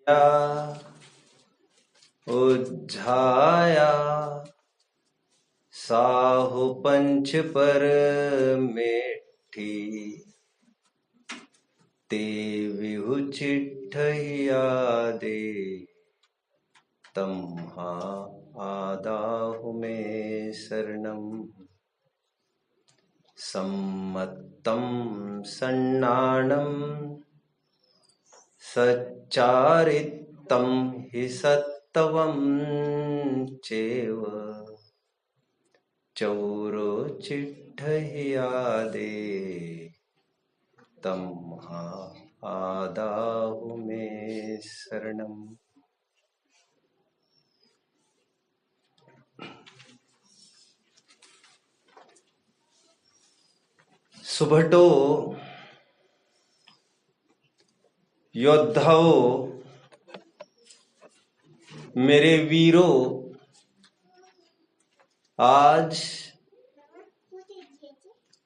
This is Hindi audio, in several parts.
या उज्झाया साहु पंच पर मेठी ते विहु चिट्ठहिया दे तम्हा आदाहु में शरणम सम्मत्तं सन्नाणं सच्चारितं हि सत्तवं चैव चौरो चिट्ठहिया दे तम्हा आदाहु में शरणम। सुभटो योद्धाओं, मेरे वीरों, आज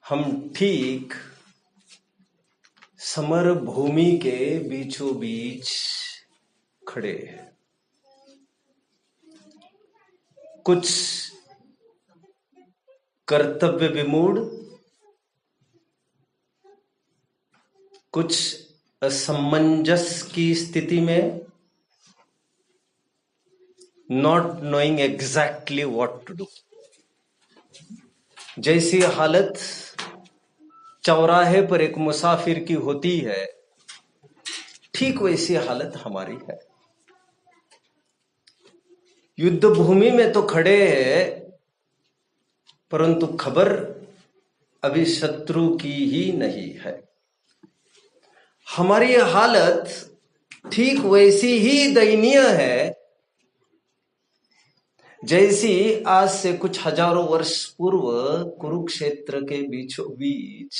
हम ठीक समर भूमि के बीचों बीच खड़े हैं। कुछ कर्तव्य विमूढ़, कुछ असमंजस की स्थिति में, not knowing exactly what to do, जैसी हालत चौराहे पर एक मुसाफिर की होती है, ठीक वैसी हालत हमारी है। युद्ध भूमि में तो खड़े हैं, परंतु खबर अभी शत्रु की ही नहीं है। हमारी हालत ठीक वैसी ही दयनीय है जैसी आज से कुछ हजारों वर्ष पूर्व कुरुक्षेत्र के बीचों बीच,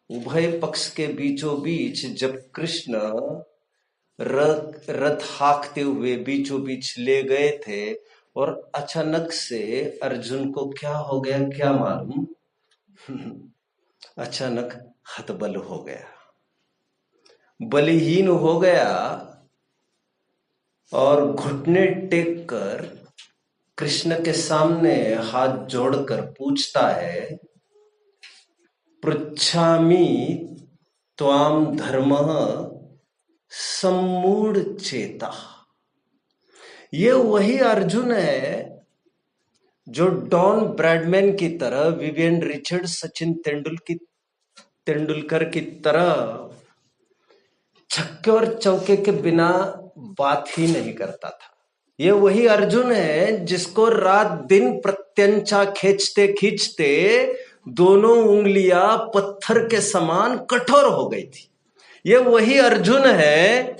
उभय पक्ष के बीचों बीच, जब कृष्ण रथ हाँकते हुए बीचों बीच ले गए थे और अचानक से अर्जुन को क्या हो गया क्या मालूम, अचानक हतबल हो गया, बलहीन हो गया और घुटने टेक कर कृष्ण के सामने हाथ जोड़कर पूछता है, पृच्छामि त्वाम धर्मः सम्मूढ़ चेता। ये वही अर्जुन है जो डॉन ब्रैडमैन की तरह, विवियन रिचर्ड, सचिन तेंदुलकर की तरह छक्के और चौके के बिना बात ही नहीं करता था। ये वही अर्जुन है जिसको रात दिन प्रत्यंचा खींचते खींचते दोनों उंगलियां पत्थर के समान कठोर हो गई थी। ये वही अर्जुन है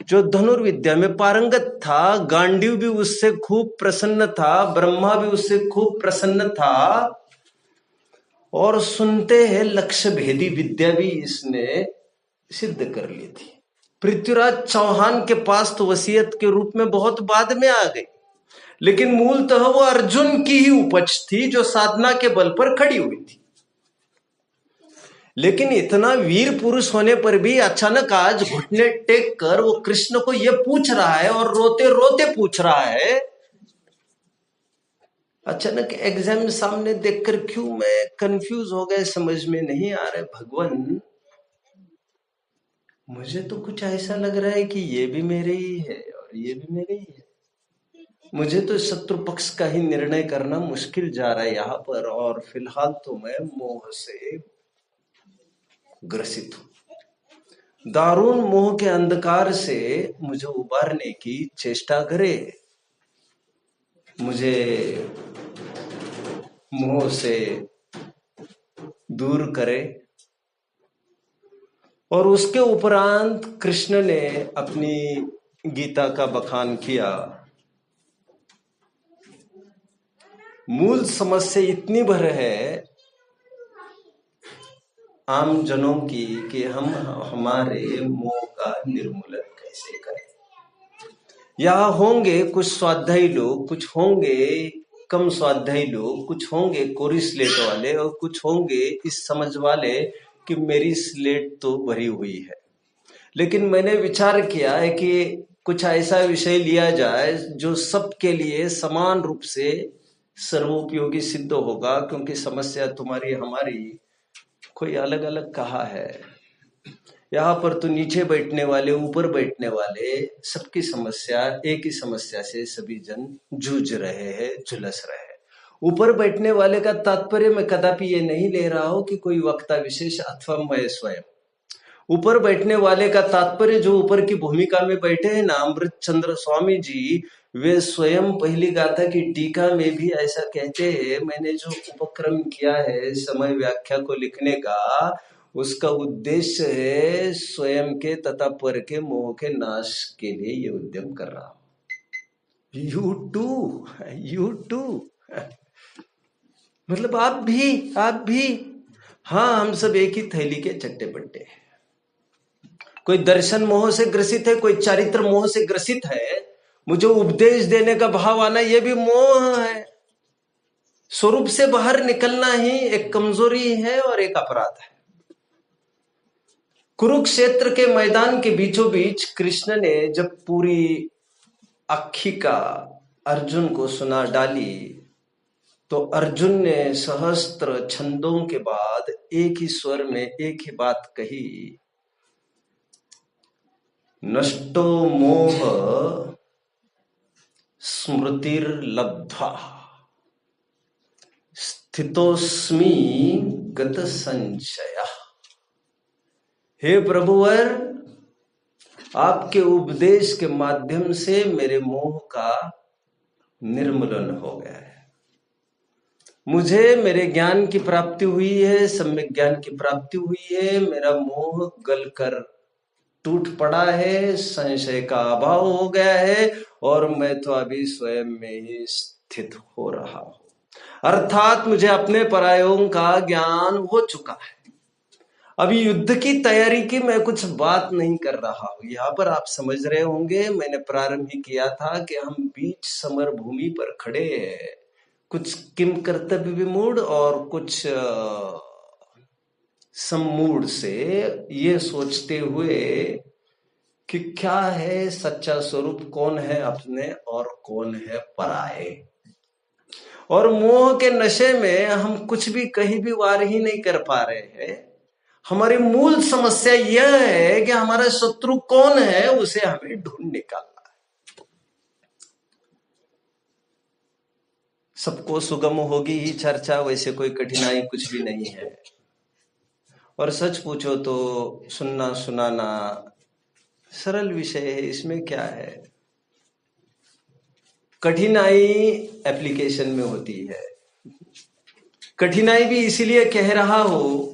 जो धनुर्विद्या में पारंगत था, गांडीव भी उससे खूब प्रसन्न था, ब्रह्मा भी उससे खूब प्रसन्न था, और सुनते हैं लक्ष्य भेदी विद्या भी इसने सिद्ध कर ली थी। पृथ्वीराज चौहान के पास तो वसीयत के रूप में बहुत बाद में आ गई, लेकिन मूलतः वो अर्जुन की ही उपज थी जो साधना के बल पर खड़ी हुई थी। लेकिन इतना वीर पुरुष होने पर भी अचानक आज घुटने टेक कर वो कृष्ण को ये पूछ रहा है, और रोते रोते पूछ रहा है। अचानक एग्जाम सामने देखकर क्यों मैं कंफ्यूज हो गया, समझ में नहीं आ रहा है। भगवान, मुझे तो कुछ ऐसा लग रहा है कि ये भी मेरे ही है और ये भी मेरे ही है। मुझे तो शत्रु पक्ष का ही निर्णय करना मुश्किल जा रहा है यहाँ पर, और फिलहाल तो मैं मोह से ग्रसित हूं। दारुण मोह के अंधकार से मुझे उबारने की चेष्टा करे, मुझे मोह से दूर करे। और उसके उपरांत कृष्ण ने अपनी गीता का बखान किया। मूल समस्या इतनी भर है आम जनों की कि हम हमारे मोह का निर्मूलन कैसे करें। यहाँ होंगे कुछ स्वाध्यायी लोग, कुछ होंगे कम स्वाध्यायी लोग, कुछ होंगे कोरी स्लेट वाले, और कुछ होंगे इस समझ वाले कि मेरी स्लेट तो भरी हुई है। लेकिन मैंने विचार किया है कि कुछ ऐसा विषय लिया जाए जो सबके लिए समान रूप से सर्वोपयोगी सिद्ध होगा, क्योंकि समस्या तुम्हारी हमारी कोई अलग अलग कहाँ है। यहाँ पर तो नीचे बैठने वाले ऊपर बैठने वाले सबकी समस्या, एक ही समस्या से सभी जन जूझ रहे हैं, झुलस रहे हैं। ऊपर बैठने वाले का तात्पर्य मैं कदापि ये नहीं ले रहा हूं कि कोई वक्ता विशेष अथवा मैं स्वयं। ऊपर बैठने वाले का तात्पर्य जो ऊपर की भूमिका में बैठे हैं ना, अमृत चंद्र स्वामी जी, वे स्वयं पहली गाथा की टीका में भी ऐसा कहते हैं, मैंने जो उपक्रम किया है समय व्याख्या को लिखने का, उसका उद्देश्य है स्वयं के तथा पर के मोह के नाश के लिए ये उद्यम कर रहा हूं। यू टू मतलब आप भी। हाँ, हम सब एक ही थैली के चट्टे बट्टे हैं। कोई दर्शन मोह से ग्रसित है, कोई चारित्र मोह से ग्रसित है। मुझे उपदेश देने का भाव आना, यह भी मोह है। स्वरूप से बाहर निकलना ही एक कमजोरी है और एक अपराध है। कुरुक्षेत्र के मैदान के बीचों बीच कृष्ण ने जब पूरी आख्यायिका अर्जुन को सुना डाली, तो अर्जुन ने सहस्त्र छंदों के बाद एक ही स्वर में एक ही बात कही, नष्टो मोह स्मृतिर्लब्ध्वा स्थितोस्मि गत संशयः। हे प्रभुवर, आपके उपदेश के माध्यम से मेरे मोह का निर्मूलन हो गया है। मुझे मेरे ज्ञान की प्राप्ति हुई है, सम्यक ज्ञान की प्राप्ति हुई है। मेरा मोह गलकर टूट पड़ा है, संशय का अभाव हो गया है और मैं तो अभी स्वयं में ही स्थित हो रहा हूं। अर्थात मुझे अपने परायों का ज्ञान हो चुका है। अभी युद्ध की तैयारी की मैं कुछ बात नहीं कर रहा हूं। यहां पर आप समझ रहे होंगे, मैंने प्रारंभ ही किया था कि हम बीच समर भूमि पर खड़े हैं, कुछ किम कर्तव्य विमूढ़ और कुछ सम्मूढ़ से ये सोचते हुए कि क्या है सच्चा स्वरूप, कौन है अपने और कौन है पराये। और मोह के नशे में हम कुछ भी कहीं भी वार ही नहीं कर पा रहे हैं। हमारी मूल समस्या यह है कि हमारा शत्रु कौन है, उसे हमें ढूंढ निकालना है। सबको सुगम होगी ही चर्चा, वैसे कोई कठिनाई कुछ भी नहीं है। और सच पूछो तो सुनना सुनाना सरल विषय है, इसमें क्या है। कठिनाई एप्लीकेशन में होती है। कठिनाई भी इसीलिए कह रहा हूं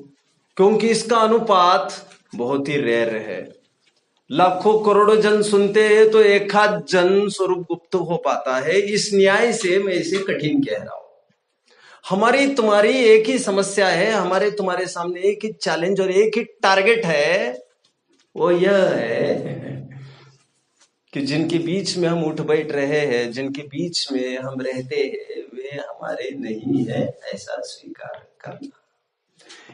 क्योंकि इसका अनुपात बहुत ही रेयर है। लाखों करोड़ों जन सुनते हैं तो एक आध जन स्वरूप गुप्त हो पाता है। इस न्याय से मैं इसे कठिन कह रहा हूं। हमारी तुम्हारी एक ही समस्या है, हमारे तुम्हारे सामने एक ही चैलेंज और एक ही टारगेट है। वो यह है कि जिनके बीच में हम उठ बैठ रहे हैं, जिनके बीच में हम रहते हैं, वे हमारे नहीं है, ऐसा स्वीकार करना।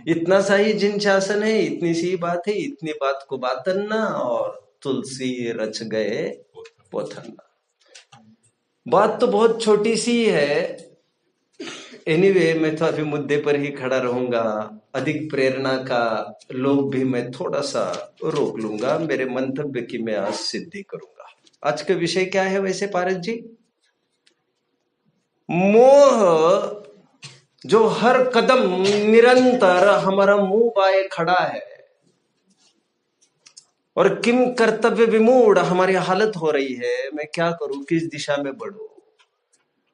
इतना सा ही जिन शासन है, इतनी सी बात है, इतनी बात को बातन्ना और तुलसी रच गए पोथन्ना। बात तो बहुत छोटी सी है। एनीवे, मैं तो अभी मुद्दे पर ही खड़ा रहूंगा। अधिक प्रेरणा का लोभ भी मैं थोड़ा सा रोक लूंगा। मेरे मंतव्य की मैं आज सिद्धि करूंगा। आज का विषय क्या है वैसे पारस जी? मोह जो हर कदम निरंतर हमारा मुंह बाए खड़ा है और किम कर्तव्य विमूढ़ हमारी हालत हो रही है। मैं क्या करूं, किस दिशा में बढ़ूं?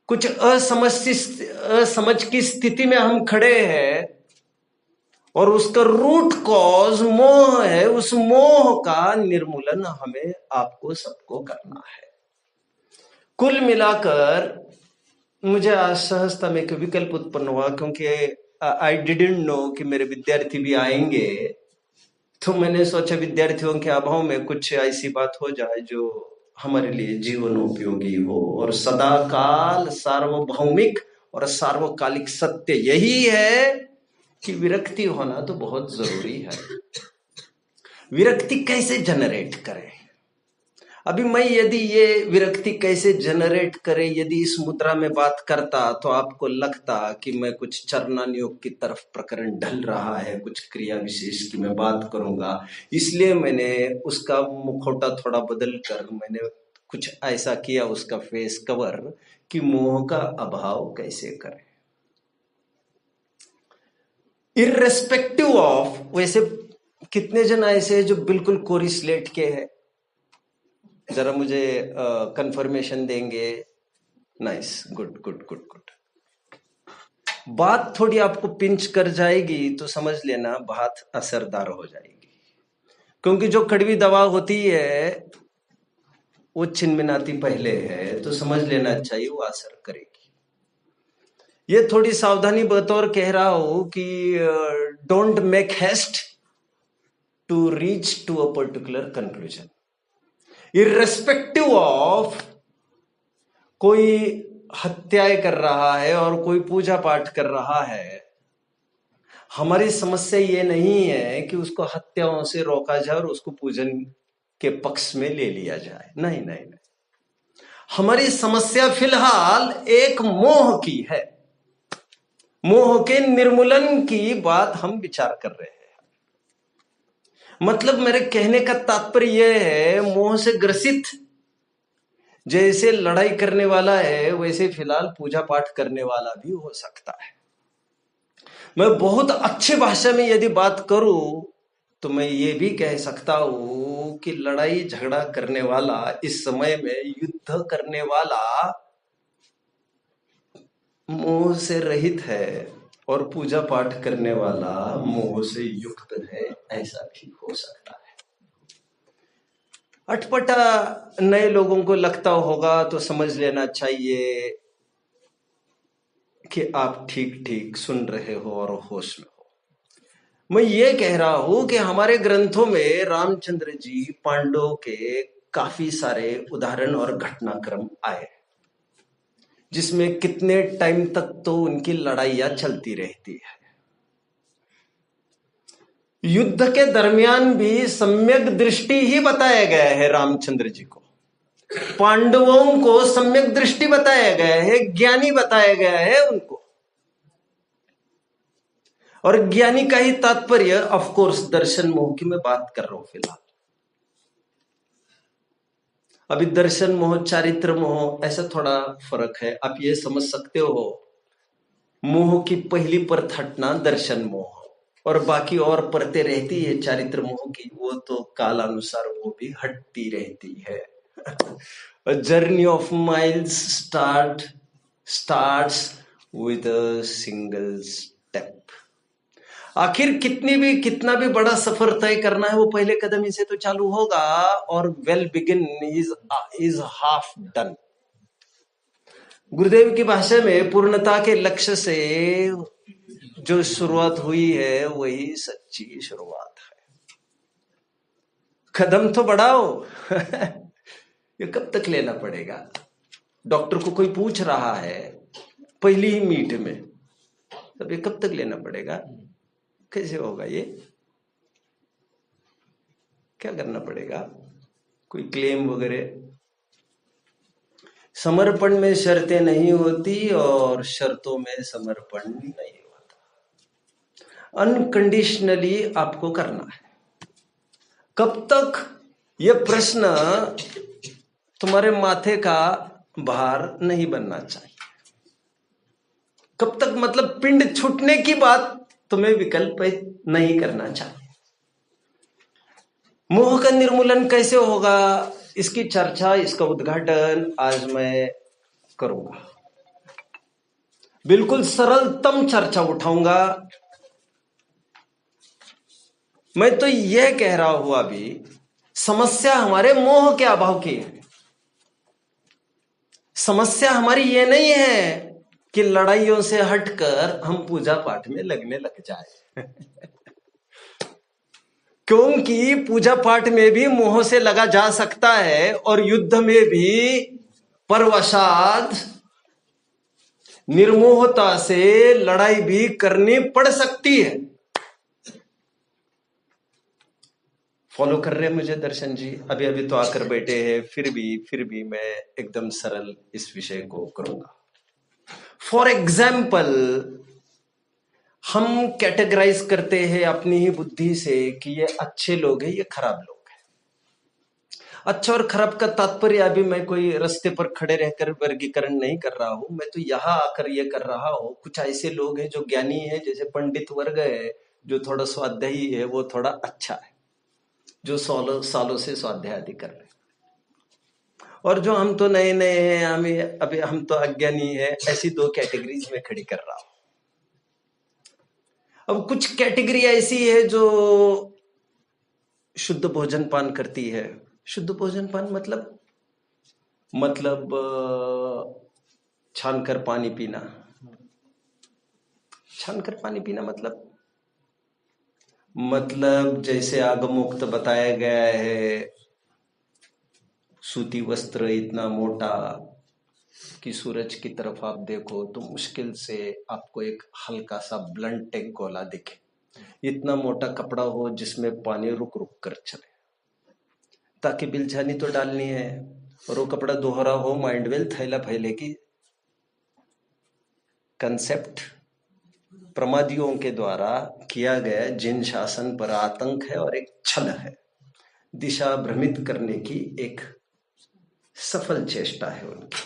कुछ असमझ की स्थिति में हम खड़े हैं और उसका रूट कॉज मोह है। उस मोह का निर्मूलन हमें आपको सबको करना है। कुल मिलाकर मुझे आज सहजता में एक विकल्प उत्पन्न हुआ, क्योंकि आई डिडंट नो कि मेरे विद्यार्थी भी आएंगे, तो मैंने सोचा विद्यार्थियों के अभाव में कुछ ऐसी बात हो जाए जो हमारे लिए जीवन उपयोगी हो। और सदा काल सार्वभौमिक और सार्वकालिक सत्य यही है कि विरक्ति होना तो बहुत जरूरी है। विरक्ति कैसे जनरेट करें? अभी मैं यदि ये विरक्ति कैसे जनरेट करे, यदि इस मुद्रा में बात करता तो आपको लगता कि मैं कुछ चरणान योग की तरफ प्रकरण ढल रहा है, कुछ क्रिया विशेष की मैं बात करूंगा, इसलिए मैंने उसका मुखौटा थोड़ा बदल कर मैंने कुछ ऐसा किया, उसका फेस कवर, कि मोह का अभाव कैसे करें। इर्रेस्पेक्टिव ऑफ, वैसे कितने जन ऐसे हैं जो बिल्कुल कोरी स्लेट के हैं? जरा मुझे कंफर्मेशन देंगे। Nice, good good good good. बात थोड़ी आपको पिंच कर जाएगी तो समझ लेना बात असरदार हो जाएगी, क्योंकि जो कड़वी दवा होती है वो छिनमिनाती पहले है, तो समझ लेना चाहिए वो असर करेगी। ये थोड़ी सावधानी बतौर कह रहा हूं कि don't make haste to reach to a particular conclusion. Irrespective of कोई हत्याएं कर रहा है और कोई पूजा पाठ कर रहा है, हमारी समस्या ये नहीं है कि उसको हत्याओं से रोका जाए और उसको पूजन के पक्ष में ले लिया जाए, नहीं नहीं नहीं। हमारी समस्या फिलहाल एक मोह की है, मोह के निर्मूलन की बात हम विचार कर रहे हैं। मतलब मेरे कहने का तात्पर्य यह है, मोह से ग्रसित जैसे लड़ाई करने वाला है वैसे फिलहाल पूजा पाठ करने वाला भी हो सकता है। मैं बहुत अच्छी भाषा में यदि बात करूं तो मैं ये भी कह सकता हूं कि लड़ाई झगड़ा करने वाला, इस समय में युद्ध करने वाला मोह से रहित है और पूजा पाठ करने वाला मोह से युक्त है, ऐसा भी हो सकता है। अटपटा नए लोगों को लगता होगा तो समझ लेना चाहिए कि आप ठीक ठीक सुन रहे हो और होश में हो। मैं ये कह रहा हूं कि हमारे ग्रंथों में रामचंद्र जी पांडवों के काफी सारे उदाहरण और घटनाक्रम आए, जिसमें कितने टाइम तक तो उनकी लड़ाइयां चलती रहती है। युद्ध के दरमियान भी सम्यक दृष्टि ही बताया गया है रामचंद्र जी को, पांडवों को सम्यक दृष्टि बताया गया है, ज्ञानी बताया गया है उनको। और ज्ञानी का ही तात्पर्य ऑफ कोर्स दर्शन मोह की मैं बात कर रहा हूं फिलहाल। अभी दर्शन मोह चारित्र मोह ऐसा थोड़ा फर्क है, आप ये समझ सकते हो। मोह की पहली परत हटना दर्शन मोह, और बाकी और परतें रहती है चारित्र मोह की, वो तो कालानुसार वो भी हटती रहती है। A journey of miles starts with a single step. आखिर कितना भी बड़ा सफर तय करना है वो पहले कदम ही से तो चालू होगा, और well begin is half done. गुरुदेव की भाषा में पूर्णता के लक्ष्य से जो शुरुआत हुई है वही सच्ची शुरुआत है। कदम तो बढ़ाओ। ये कब तक लेना पड़ेगा? डॉक्टर को कोई पूछ रहा है पहली ही मीट में, तब ये कब तक लेना पड़ेगा? कैसे होगा ये? क्या करना पड़ेगा? कोई क्लेम वगैरह? समर्पण में शर्तें नहीं होती और शर्तों में समर्पण नहीं होता। अनकंडीशनली आपको करना है। कब तक? ये प्रश्न तुम्हारे माथे का भार नहीं बनना चाहिए। कब तक मतलब पिंड छूटने की बात तुम्हें विकल्प नहीं करना चाहिए। मोह का निर्मूलन कैसे होगा, इसकी चर्चा, इसका उद्घाटन आज मैं करूंगा। बिल्कुल सरलतम चर्चा उठाऊंगा। मैं तो यह कह रहा हूं अभी समस्या हमारे मोह के अभाव की है। समस्या हमारी ये नहीं है कि लड़ाइयों से हटकर हम पूजा पाठ में लगने लग जाए। क्योंकि पूजा पाठ में भी मोह से लगा जा सकता है और युद्ध में भी परवशाद निर्मोहता से लड़ाई भी करनी पड़ सकती है। फॉलो कर रहे हैं मुझे दर्शन जी? अभी अभी तो आकर बैठे हैं, फिर भी मैं एकदम सरल इस विषय को करूंगा। फॉर एग्जाम्पल, हम कैटेगराइज करते हैं अपनी ही बुद्धि से कि ये अच्छे लोग हैं, ये खराब लोग हैं। अच्छा और खराब का तात्पर्य अभी मैं कोई रास्ते पर खड़े रहकर वर्गीकरण नहीं कर रहा हूं, मैं तो यहां आकर ये कर रहा हूं। कुछ ऐसे लोग हैं जो ज्ञानी है, जैसे पंडित वर्ग है, जो थोड़ा स्वाध्यायी है, वो थोड़ा अच्छा है, जो सालों से स्वाध्याय आदि कर रहे हैं। और जो हम तो नए नए हैं, हमें अभी हम तो अज्ञानी है, ऐसी दो कैटेगरीज में खड़ी कर रहा हूं। अब कुछ कैटेगरी ऐसी है जो शुद्ध भोजन पान करती है। शुद्ध भोजन पान मतलब छानकर पानी पीना। छानकर पानी पीना मतलब जैसे आगमोक्त बताया गया है, सूती वस्त्र इतना मोटा कि सूरज की तरफ आप देखो तो मुश्किल से आपको एक हल्का सा ब्लंट एक गोला दिखे। इतना मोटा कपड़ा हो जिसमें पानी रुक रुक कर चले, ताकि बिलछानी तो डालनी है, और वो कपड़ा दोहरा हो, माइंडवेल थैला फैले की कंसेप्ट प्रमादियों के द्वारा किया गया जिन शासन पर आतंक है और एक छल है, दिशा भ्रमित करने की एक सफल चेष्टा है उनकी।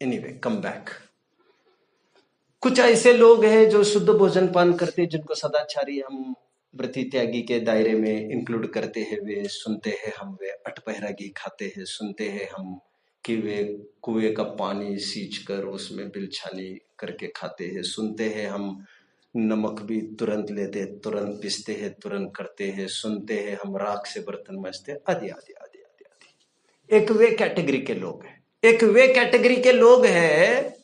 Anyway, come back. कुछ ऐसे लोग हैं जो शुद्ध भोजन पान करते, जिनको सदाचारी हम व्रति त्यागी के दायरे में इंक्लूड करते हैं। वे सुनते हैं हम, वे अठपहरागी खाते हैं। सुनते हैं हम कि वे कुएं का पानी सींच कर उसमें बिलछानी करके खाते हैं। सुनते हैं हम नमक भी तुरंत लेते, तुरंत पीसते हैं, तुरंत करते हैं। सुनते हैं हम राख से बर्तन मजते, आदि आदि आदि आदि आदि। एक वे कैटेगरी के लोग हैं। एक वे कैटेगरी के लोग हैं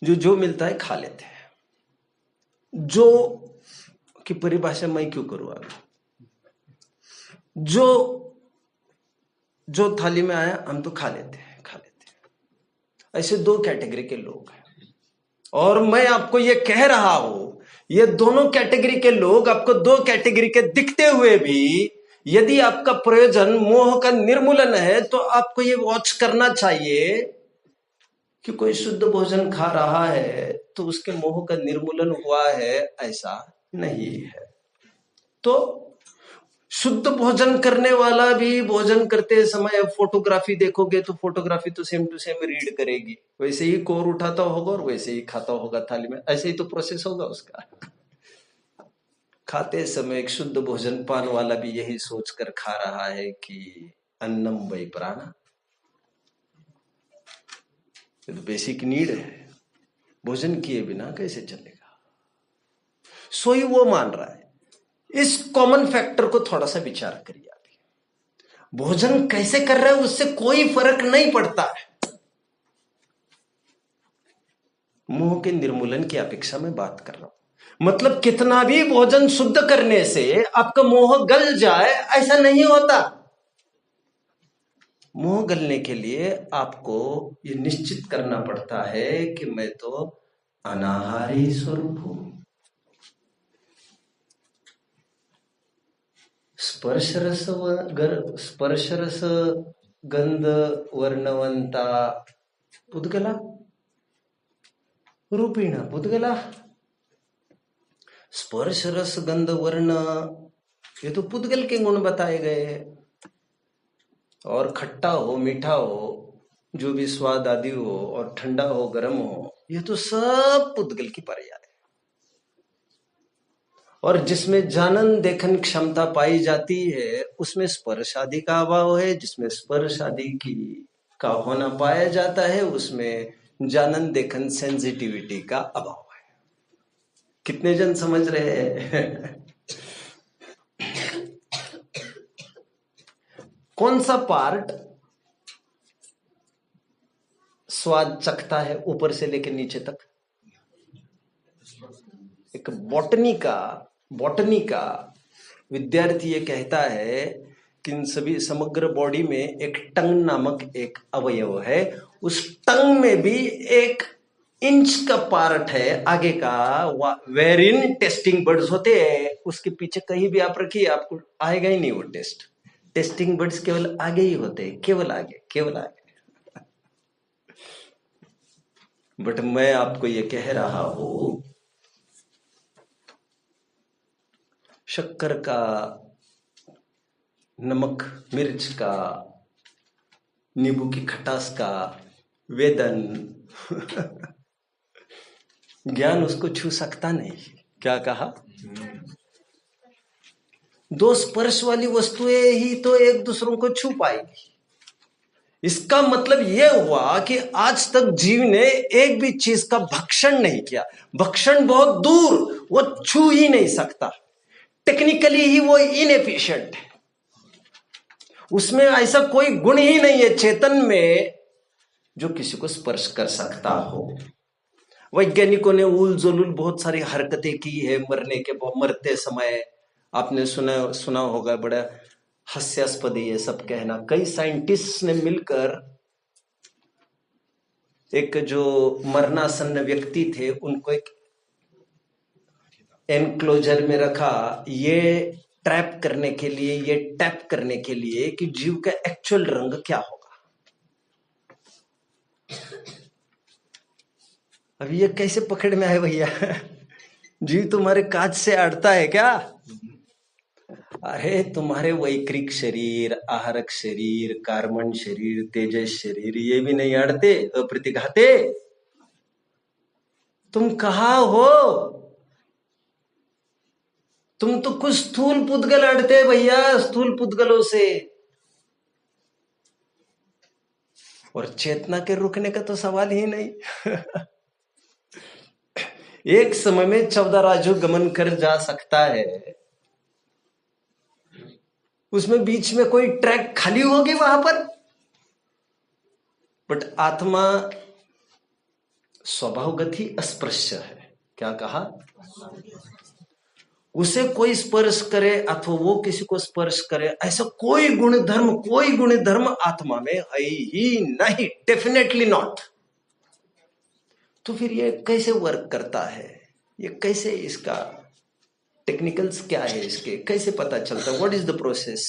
जो मिलता है खा लेते हैं। जो की परिभाषा मैं क्यों करूं आगे? जो थाली में आया हम तो खा लेते हैं। ऐसे दो कैटेगरी के लोग हैं। और मैं आपको ये कह रहा हूं, ये दोनों कैटेगरी के लोग आपको दो कैटेगरी के दिखते हुए भी, यदि आपका प्रयोजन मोह का निर्मूलन है, तो आपको ये वॉच करना चाहिए कि कोई शुद्ध भोजन खा रहा है तो उसके मोह का निर्मूलन हुआ है, ऐसा नहीं है। तो शुद्ध भोजन करने वाला भी भोजन करते समय फोटोग्राफी देखोगे तो फोटोग्राफी तो सेम टू सेम रीड करेगी, वैसे ही कोर उठाता होगा और वैसे ही खाता होगा थाली में, ऐसे ही तो प्रोसेस होगा उसका। खाते समय एक शुद्ध भोजन पान वाला भी यही सोचकर खा रहा है कि अन्नम वै प्राणा, ये तो बेसिक नीड है, भोजन किए बिना कैसे चलेगा। सोई वो मान रहा है। इस कॉमन फैक्टर को थोड़ा सा विचार करिए। अभी भोजन कैसे कर रहे हैं उससे कोई फर्क नहीं पड़ता है। मोह के निर्मूलन की अपेक्षा में बात कर रहा हूं। मतलब कितना भी भोजन शुद्ध करने से आपका मोह गल जाए, ऐसा नहीं होता। मोह गलने के लिए आपको ये निश्चित करना पड़ता है कि मैं तो अनाहारी स्वरूप हूं। स्पर्श रस गंध वर्णवंता पुद्गला रूपीण पुद्गला। स्पर्श रस गंध वर्ण, ये तो पुद्गल के गुण बताए गए हैं। और खट्टा हो, मीठा हो, जो भी स्वाद आदि हो, और ठंडा हो, गर्म हो, ये तो सब पुद्गल की पर्याय है। और जिसमें जानन देखन क्षमता पाई जाती है उसमें स्पर्श आदि का अभाव है। जिसमें स्पर्श आदि की का होना पाया जाता है उसमें जानन देखन सेंसिटिविटी का अभाव है। कितने जन समझ रहे हैं? कौन सा पार्ट स्वाद चखता है ऊपर से लेकर नीचे तक? एक बॉटनी का विद्यार्थी ये कहता है कि इन सभी समग्र बॉडी में एक टंग नामक एक अवयव है। उस टंग में भी एक इंच का पार्ट है आगे का, वेर इन टेस्टिंग बर्ड्स होते हैं, उसके पीछे कहीं भी आप रखिए आपको आएगा ही नहीं वो टेस्ट। टेस्टिंग बर्ड्स केवल आगे ही होते हैं, केवल आगे, केवल आगे। बट मैं आपको ये कह रहा हूं, शक्कर का, नमक मिर्च का, नींबू की खटास का वेदन ज्ञान उसको छू सकता नहीं। क्या कहा? दो स्पर्श वाली वस्तुएं ही तो एक दूसरों को छू पाएगी। इसका मतलब यह हुआ कि आज तक जीव ने एक भी चीज का भक्षण नहीं किया। भक्षण बहुत दूर, वो छू ही नहीं सकता। टेक्निकली ही वो इनएफिशिएंट है। उसमें ऐसा कोई गुण ही नहीं है चेतन में जो किसी को स्पर्श कर सकता हो। वैज्ञानिकों ने उल जुलूल बहुत सारी हरकतें की है मरते समय। आपने सुना होगा, बड़ा हास्यास्पद ये सब कहना। कई साइंटिस्ट ने मिलकर एक जो मरणासन्न व्यक्ति थे उनको एक एनक्लोजर में रखा, ये ट्रैप करने के लिए, ये टैप करने के लिए कि जीव का एक्चुअल रंग क्या होगा। अब ये कैसे पकड़ में आए भैया? जीव तुम्हारे कांच से अड़ता है क्या? अरे तुम्हारे वैक्रिक शरीर, आहारक शरीर, कार्बन शरीर, तेजस शरीर, ये भी नहीं अड़ते, अप्रतिघाते। तुम कहाँ हो? तुम तो कुछ स्थूल पुद्गल अड़ते भैया, स्थूल पुद्गलों से। और चेतना के रुकने का तो सवाल ही नहीं। एक समय में 14 राजू गमन कर जा सकता है, उसमें बीच में कोई ट्रैक खाली होगी वहां पर। बट आत्मा स्वभावगत ही अस्पृश्य है। क्या कहा? उसे कोई स्पर्श करे अथवा वो किसी को स्पर्श करे, ऐसा कोई गुण धर्म आत्मा में है ही नहीं, डेफिनेटली नॉट। तो फिर ये कैसे वर्क करता है? ये कैसे, इसका टेक्निकल्स क्या है, इसके कैसे पता चलता? What is the process?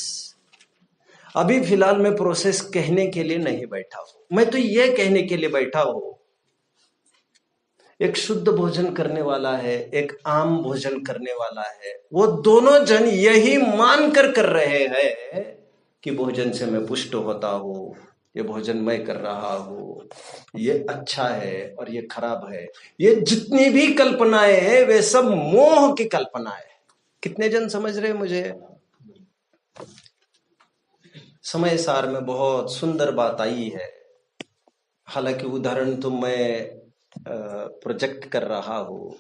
अभी फिलहाल मैं प्रोसेस कहने के लिए नहीं बैठा हूं, मैं तो ये कहने के लिए बैठा हूं, एक शुद्ध भोजन करने वाला है, एक आम भोजन करने वाला है, वो दोनों जन यही मानकर कर रहे हैं कि भोजन से मैं पुष्ट होता हूं, ये भोजन मैं कर रहा हूं, ये अच्छा है और ये खराब है। ये जितनी भी कल्पनाएं हैं वे सब मोह की कल्पनाएं हैं। कितने जन समझ रहे हैं मुझे? समय सार में बहुत सुंदर बात आई है, हालांकि उदाहरण तो मैं प्रोजेक्ट कर रहा हूं।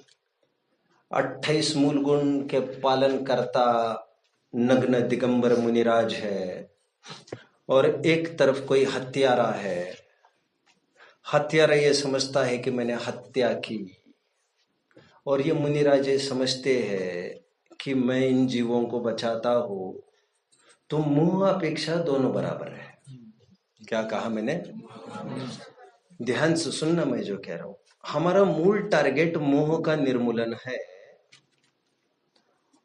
28 मूल गुण के पालन करता नग्न दिगंबर मुनिराज है, और एक तरफ कोई हत्यारा है। हत्यारा ये समझता है कि मैंने हत्या की, और ये मुनिराज ये समझते हैं कि मैं इन जीवों को बचाता हूं। तो मोह अपेक्षा दोनों बराबर है। क्या कहा मैंने? ध्यान से सुनना मैं जो कह रहा हूं। हमारा मूल टारगेट मोह का निर्मूलन है,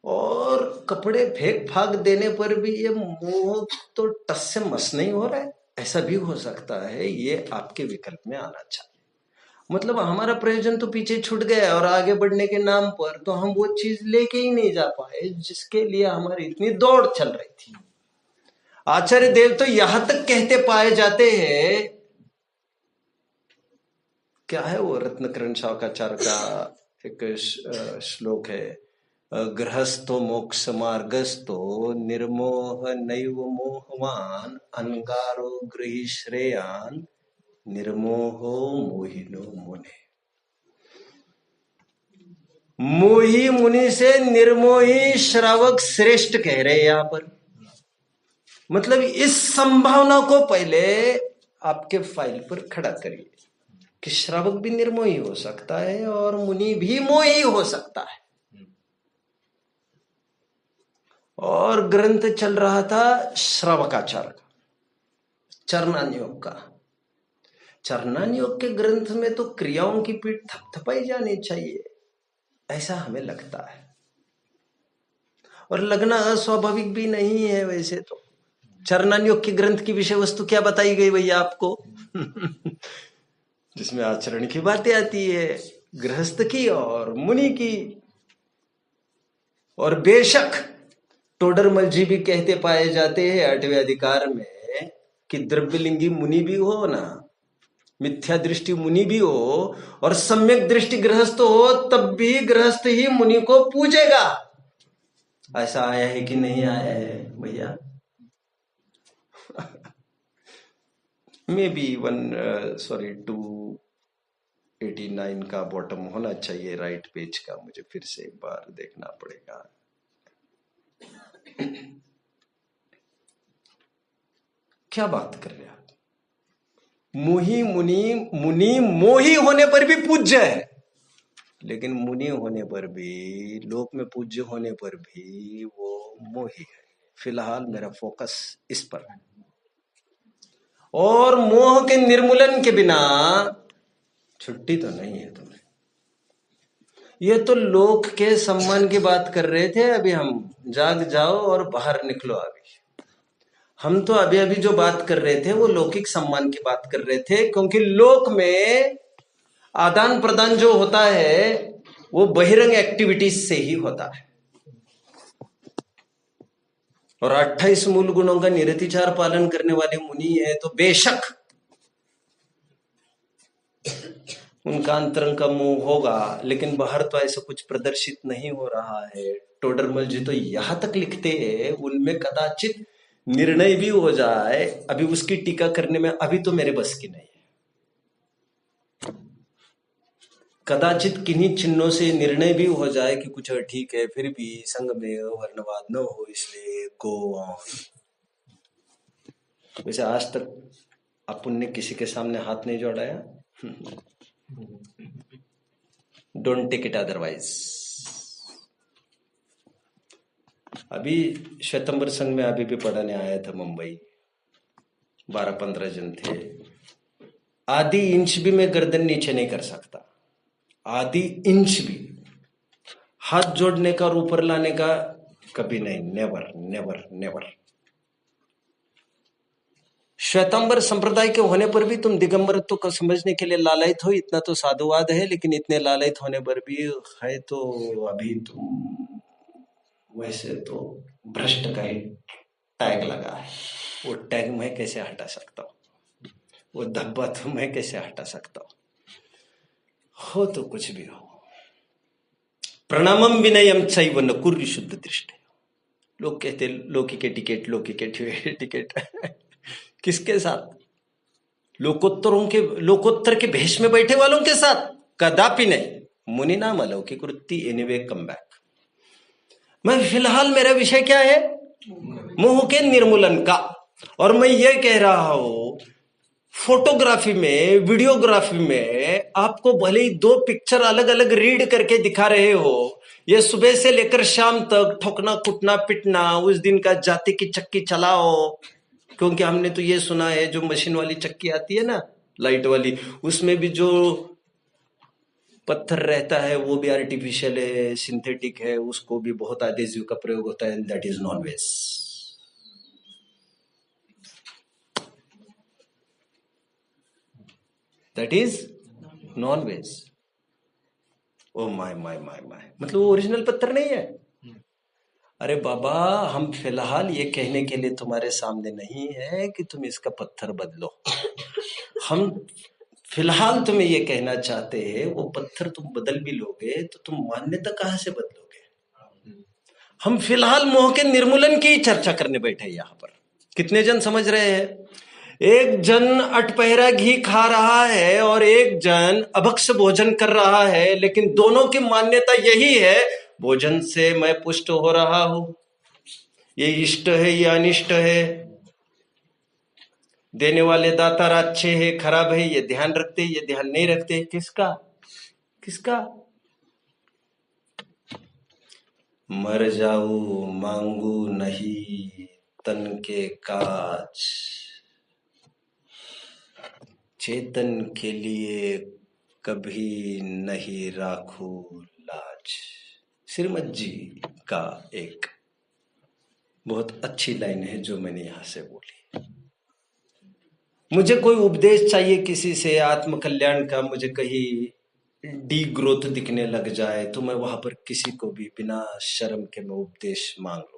और कपड़े फेंक फाक देने पर भी ये मोह तो टस से मस नहीं हो रहा है, ऐसा भी हो सकता है। ये आपके विकल्प में आना चाहिए। मतलब हमारा प्रयोजन तो पीछे छूट गया, और आगे बढ़ने के नाम पर तो हम वो चीज लेके ही नहीं जा पाए जिसके लिए हमारी इतनी दौड़ चल रही थी। आचार्य देव तो यहां तक कहते पाए जाते हैं, क्या है वो रत्नकरण शावकाचार्य का एक श्लोक है, गृहस्थो मोक्ष मार्गस्थो निर्मोह नैव मोहवान अंगारो गृही श्रेयान निर्मोहो मोहिनो मुने। मोही मुनि से निर्मोही श्रावक श्रेष्ठ कह रहे हैं यहां पर। मतलब इस संभावना को पहले आपके फाइल पर खड़ा करिए कि श्रावक भी निर्मोही हो सकता है और मुनि भी मोही हो सकता है। और ग्रंथ चल रहा था श्रावकाचार्य का, चरणान योग का। चरणान योग के ग्रंथ में तो क्रियाओं की पीठ थपथपाई जानी चाहिए, ऐसा हमें लगता है, और लगना अस्वाभाविक भी नहीं है। वैसे तो चरणान योग के ग्रंथ की विषय वस्तु क्या बताई गई भैया आपको? जिसमें आचरण की बातें आती है, गृहस्थ की और मुनि की। और बेशक टोडरमल जी भी कहते पाए जाते हैं 8वें अधिकार में कि द्रव्यलिंगी मुनि भी हो ना, मिथ्या दृष्टि मुनि भी हो और सम्यक दृष्टि गृहस्थ हो, तब भी गृहस्थ ही मुनि को पूजेगा। ऐसा आया है कि नहीं आया है भैया? मे बी 289 का बॉटम होना चाहिए राइट पेज का, मुझे फिर से एक बार देखना पड़ेगा। क्या बात कर रहे आप? मुहि मुनि, मुनि मोही होने पर भी पूज्य है, लेकिन मुनि होने पर भी, लोक में पूज्य होने पर भी वो मोही है। फिलहाल मेरा फोकस इस पर है। और मोह के निर्मूलन के बिना छुट्टी तो नहीं है तुम्हें। ये तो लोक के सम्मान की बात कर रहे थे अभी हम, जाग जाओ और बाहर निकलो। अभी हम तो अभी अभी जो बात कर रहे थे वो लौकिक सम्मान की बात कर रहे थे, क्योंकि लोक में आदान प्रदान जो होता है वो बहिरंग एक्टिविटीज से ही होता है। और 28 मूल गुणों का निरतिचार पालन करने वाले मुनि है तो बेशक उनका अंतरंग का मोह होगा, लेकिन बाहर तो ऐसा कुछ प्रदर्शित नहीं हो रहा है। टोडरमल जी तो यहां तक लिखते हैं, उनमें कदाचित निर्णय भी हो जाए, अभी उसकी टीका करने में अभी तो मेरे बस की नहीं है। कदाचित किन्हीं चिन्हों से निर्णय भी हो जाए कि कुछ ठीक है, फिर भी संग में वर्णवाद न हो, इसलिए गो ऑन। वैसे आज तक अपन ने किसी के सामने हाथ नहीं जोड़ाया। Don't take it otherwise. अभी श्वेतंबर संघ में अभी भी पढ़ाने आया था मुंबई, 12-15 जन थे। आधी इंच भी मैं गर्दन नीचे नहीं कर सकता, आधी इंच भी। हाथ जोड़ने का और ऊपर लाने का कभी नहीं, नेवर नेवर नेवर। श्वेतांबर संप्रदाय के होने पर भी तुम दिगंबरत्व को समझने के लिए लालयित हो, इतना तो साधुवाद है, लेकिन इतने लालयित होने पर भी है तो अभी तुम वैसे तो भ्रष्ट का ही टैग लगा है। वो टैग मैं कैसे हटा सकता हूं? वो धब्बा तो मैं कैसे हटा सकता हूं? हो तो कुछ भी हो। प्रणामम विनयम चैव न कुर्री शुद्ध दृष्टि। लोग कहते लोकी के टिकट, लोकी के टिकट किसके साथ? लोकोत्तर के भेष में बैठे वालों के साथ? कदापि नहीं। मुनि नाम अलौकिक वृत्ति, एनीवे कम बैक। मैं फिलहाल मेरा विषय क्या है? मोह के निर्मूलन का। और मैं ये कह रहा हूं, फोटोग्राफी में, वीडियोग्राफी में आपको भले ही 2 पिक्चर अलग अलग रीड करके दिखा रहे हो, ये सुबह से लेकर शाम तक ठोकना कुटना पिटना, उस दिन का जाति की चक्की चलाओ। क्योंकि हमने तो ये सुना है जो मशीन वाली चक्की आती है ना, लाइट वाली, उसमें भी जो पत्थर रहता है वो भी आर्टिफिशियल है, सिंथेटिक है, उसको भी बहुत एडेसिव का प्रयोग होता है। That is non veg. That is non veg. Oh my my my my, मतलब वो ओरिजिनल पत्थर नहीं है। अरे बाबा, हम फिलहाल ये कहने के लिए तुम्हारे सामने नहीं है कि तुम इसका पत्थर बदलो। हम फिलहाल तुम्हें ये कहना चाहते हैं, वो पत्थर तुम बदल भी लोगे तो तुम मान्यता कहां से बदलोगे? हम फिलहाल मोह के निर्मूलन की चर्चा करने बैठे हैं यहां पर। कितने जन समझ रहे हैं? एक जन अटपहरा घी खा रहा है और एक जन अभक्ष भोजन कर रहा है, लेकिन दोनों की मान्यता यही है, भोजन से मैं पुष्ट हो रहा हूं। ये इष्ट है, ये अनिष्ट है, देने वाले दाता अच्छे है खराब है, ये ध्यान रखते, ये ध्यान नहीं रखते। किसका किसका? मर जाऊं मांगू नहीं तन के काज, चेतन के लिए कभी नहीं राखू लाज। श्रीमद जी का एक बहुत अच्छी लाइन है जो मैंने यहां से बोली। मुझे कोई उपदेश चाहिए किसी से आत्मकल्याण का, मुझे कहीं डी ग्रोथ दिखने लग जाए तो मैं वहां पर किसी को भी बिना शर्म के मैं उपदेश मांग लूंगा।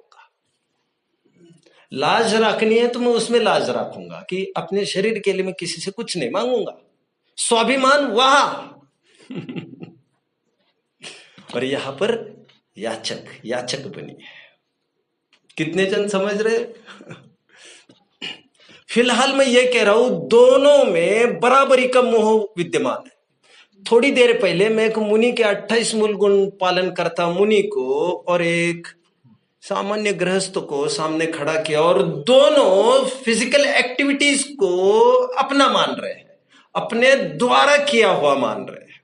लाज रखनी है तो मैं उसमें लाज रखूंगा कि अपने शरीर के लिए मैं किसी से कुछ नहीं मांगूंगा। स्वाभिमान वहां और यहां पर याचक बनी है। कितने जन समझ रहे? फिलहाल मैं ये कह रहा हूं दोनों में बराबरी का मोह विद्यमान है। थोड़ी देर पहले मैं एक मुनि के 28 मूल गुण पालन करता मुनि को और एक सामान्य गृहस्थ को सामने खड़ा किया और दोनों फिजिकल एक्टिविटीज को अपना मान रहे हैं, अपने द्वारा किया हुआ मान रहे हैं।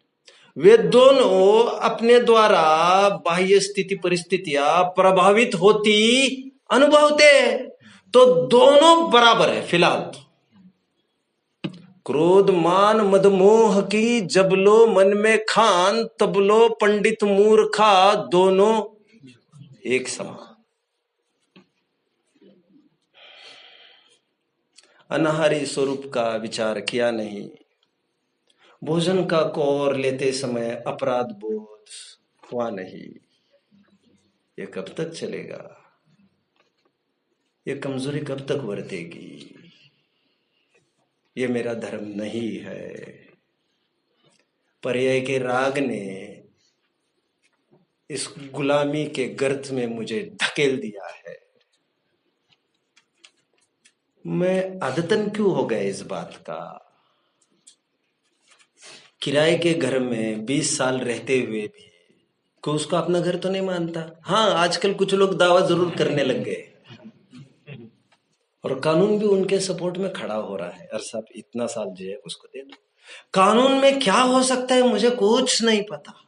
वे दोनों अपने द्वारा बाह्य स्थिति परिस्थितियां प्रभावित होती अनुभवते, तो दोनों बराबर है। फिलहाल तो क्रोध मान मद मोह की जब लो मन में खान, तब लो पंडित मूर्खा, दोनों एक समान। अनाहारी स्वरूप का विचार किया नहीं। भोजन का कौर लेते समय अपराध बोध हुआ नहीं। ये कब तक चलेगा? ये कमजोरी कब तक बरतेगी? ये मेरा धर्म नहीं है। पर्याय के राग ने इस गुलामी के गर्त में मुझे धकेल दिया है। मैं आदतन क्यों हो गया इस बात का? किराए के घर में 20 साल रहते हुए भी कोई उसको अपना घर तो नहीं मानता। हाँ, आजकल कुछ लोग दावा जरूर करने लग गए और कानून भी उनके सपोर्ट में खड़ा हो रहा है। अरे साहब इतना साल जो है उसको दे दो। कानून में क्या हो सकता है मुझे कुछ नहीं पता,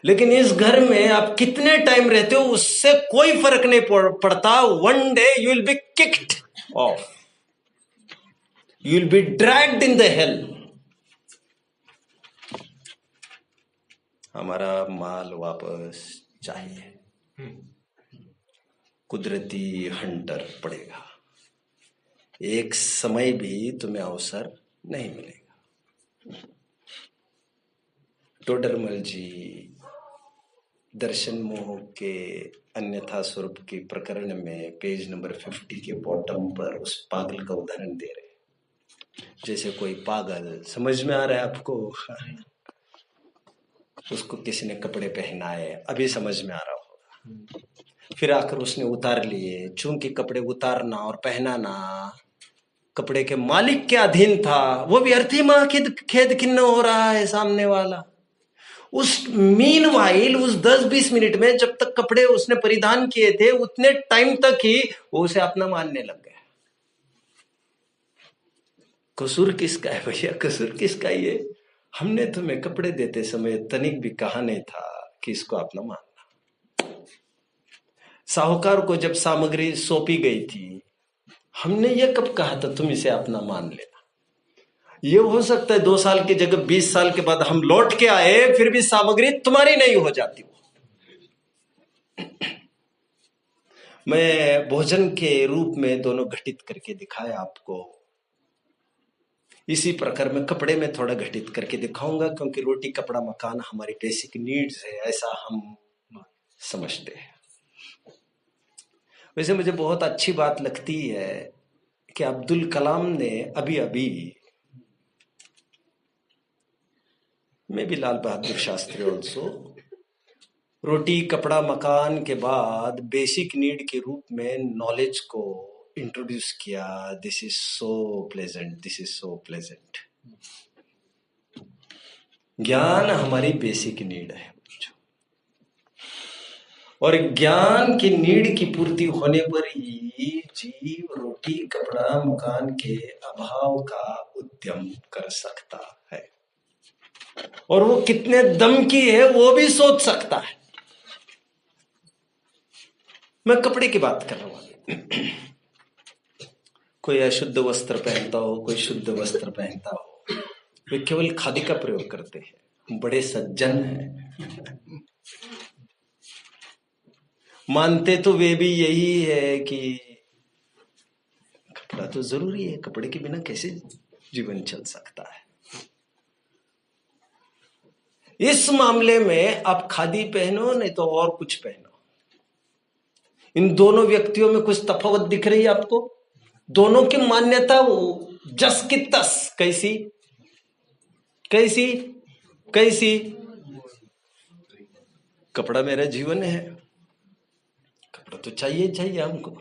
लेकिन इस घर में आप कितने टाइम रहते हो उससे कोई फर्क नहीं पड़ता। One day you will be kicked of, you will be dragged in the hell. हमारा माल वापस चाहिए। कुदरती हंटर पड़ेगा। एक समय भी तुम्हें अवसर नहीं मिलेगा। टोडरमल जी दर्शन मोह के अन्यथा स्वरूप के प्रकरण में पेज नंबर 50 के बॉटम पर उस पागल का उदाहरण दे रहे हैं। जैसे कोई पागल, समझ में आ रहा है आपको? उसको किसी ने कपड़े पहनाए, अभी समझ में आ रहा होगा। फिर आकर उसने उतार लिए। चूंकि कपड़े उतारना और पहनाना कपड़े के मालिक के अधीन था, वो भी अर्थी मां खेद खिन्न हो रहा है सामने वाला। उस मीनवाइल उस 10-20 मिनट में जब तक कपड़े उसने परिधान किए थे उतने टाइम तक ही वो उसे अपना मानने लग गया। कसूर किसका है भैया? कसूर किसका? ये हमने तुम्हें कपड़े देते समय तनिक भी कहा नहीं था कि इसको अपना मानना। साहूकार को जब सामग्री सौंपी गई थी, हमने ये कब कहा था तुम इसे अपना मान लेना? ये हो सकता है 2 साल की जगह 20 साल के बाद हम लौट के आए, फिर भी सामग्री तुम्हारी नहीं हो जाती। मैं भोजन के रूप में दोनों घटित करके दिखाया आपको। इसी प्रकार मैं कपड़े में थोड़ा घटित करके दिखाऊंगा, क्योंकि रोटी कपड़ा मकान हमारी बेसिक नीड्स है, ऐसा हम समझते हैं। वैसे मुझे बहुत अच्छी बात लगती है कि अब्दुल कलाम ने अभी अभी, मैं भी लाल बहादुर शास्त्री ऑल्सो, रोटी कपड़ा मकान के बाद बेसिक नीड के रूप में नॉलेज को इंट्रोड्यूस किया। This is so pleasant, this is so pleasant. ज्ञान हमारी बेसिक नीड है और ज्ञान की नीड की पूर्ति होने पर ही जीव रोटी कपड़ा मकान के अभाव का उद्यम कर सकता है, और वो कितने दम की है वो भी सोच सकता है। मैं कपड़े की बात कर रहा हूं। कोई अशुद्ध वस्त्र पहनता हो, कोई शुद्ध वस्त्र पहनता हो, वे केवल खादी का प्रयोग करते हैं, बड़े सज्जन हैं। मानते तो वे भी यही है कि कपड़ा तो जरूरी है, कपड़े के बिना कैसे जीवन चल सकता है। इस मामले में आप खादी पहनो नहीं तो और कुछ पहनो, इन दोनों व्यक्तियों में कुछ तफावत दिख रही है आपको? दोनों की मान्यता वो जस की तस। कैसी कैसी कैसी? कपड़ा मेरा जीवन है, कपड़ा तो चाहिए चाहिए हमको।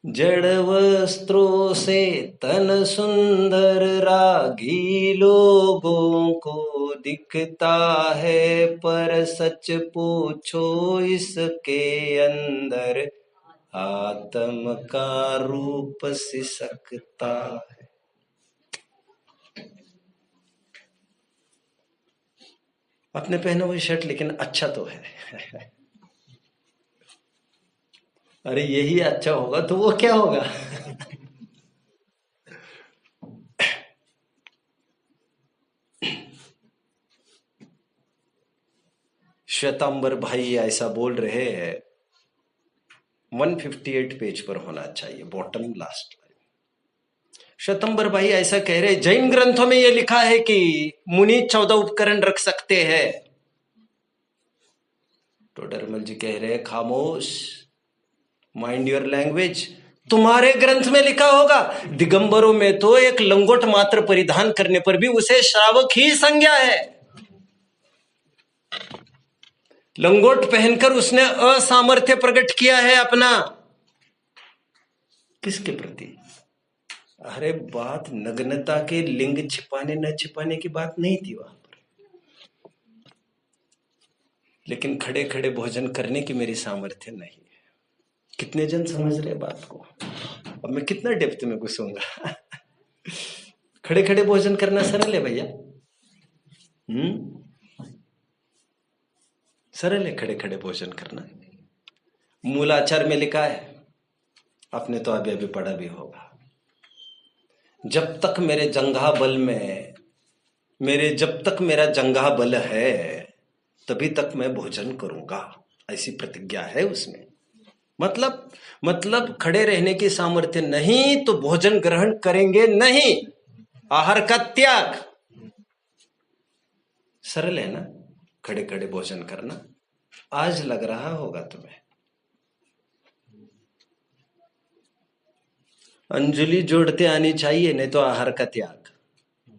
जड़ वस्त्रों से तन सुंदर रागी लोगों को दिखता है, पर सच पूछो इसके अंदर आत्म का रूप सिसकता है। आपने पहना हुआ शर्ट लेकिन अच्छा तो है। अरे यही अच्छा होगा तो वो क्या होगा? श्वेतांबर भाई ऐसा बोल रहे हैं, 158 पेज पर होना चाहिए, बॉटम लास्ट लाइन। श्वेतांबर भाई ऐसा कह रहे, जैन ग्रंथों में यह लिखा है कि मुनि 14 उपकरण रख सकते हैं। टोडरमल जी कह रहे, खामोश, माइंड योर लैंग्वेज। तुम्हारे ग्रंथ में लिखा होगा, दिगंबरों में तो एक लंगोट मात्र परिधान करने पर भी उसे श्रावक ही संज्ञा है। लंगोट पहनकर उसने असामर्थ्य प्रकट किया है अपना। किसके प्रति? अरे बात नग्नता के लिंग छिपाने न छिपाने की बात नहीं थी वहां पर, लेकिन खड़े खड़े भोजन करने की मेरी सामर्थ्य नहीं है। कितने जन समझ रहे बात को? अब मैं कितना डेप्थ में घुसूंगा। खड़े खड़े भोजन करना सरल है भैया, सरल है खड़े खड़े भोजन करना। मूलाचार में लिखा है, आपने तो अभी अभी पढ़ा भी होगा, जब तक मेरे जंघा बल में जब तक मेरा जंघा बल है तभी तक मैं भोजन करूंगा, ऐसी प्रतिज्ञा है उसमें। मतलब खड़े रहने की सामर्थ्य नहीं तो भोजन ग्रहण करेंगे नहीं, आहार का त्याग। सरल है ना खड़े खड़े भोजन करना? आज लग रहा होगा तुम्हें। अंजलि जोड़ते आनी चाहिए, नहीं तो आहार का त्याग।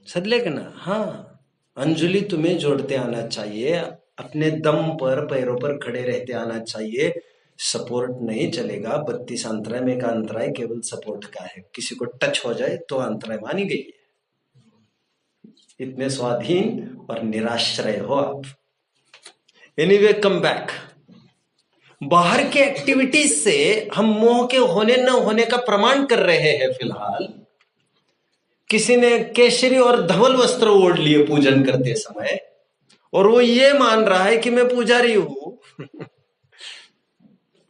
सरल है ना? हाँ, अंजलि तुम्हें जोड़ते आना चाहिए, अपने दम पर पैरों पर खड़े रहते आना चाहिए। सपोर्ट नहीं चलेगा। 32 अंतराय में का अंतराय केवल सपोर्ट का है, किसी को टच हो जाए तो अंतराय मानी गई है। इतने स्वाधीन और निराश्रय हो आप। Anyway, come back. बाहर के एक्टिविटीज से हम मोह के होने न होने का प्रमाण कर रहे हैं। फिलहाल किसी ने केसरी और धवल वस्त्र ओढ़ लिए पूजन करते समय, और वो ये मान रहा है कि मैं पुजारी हूं।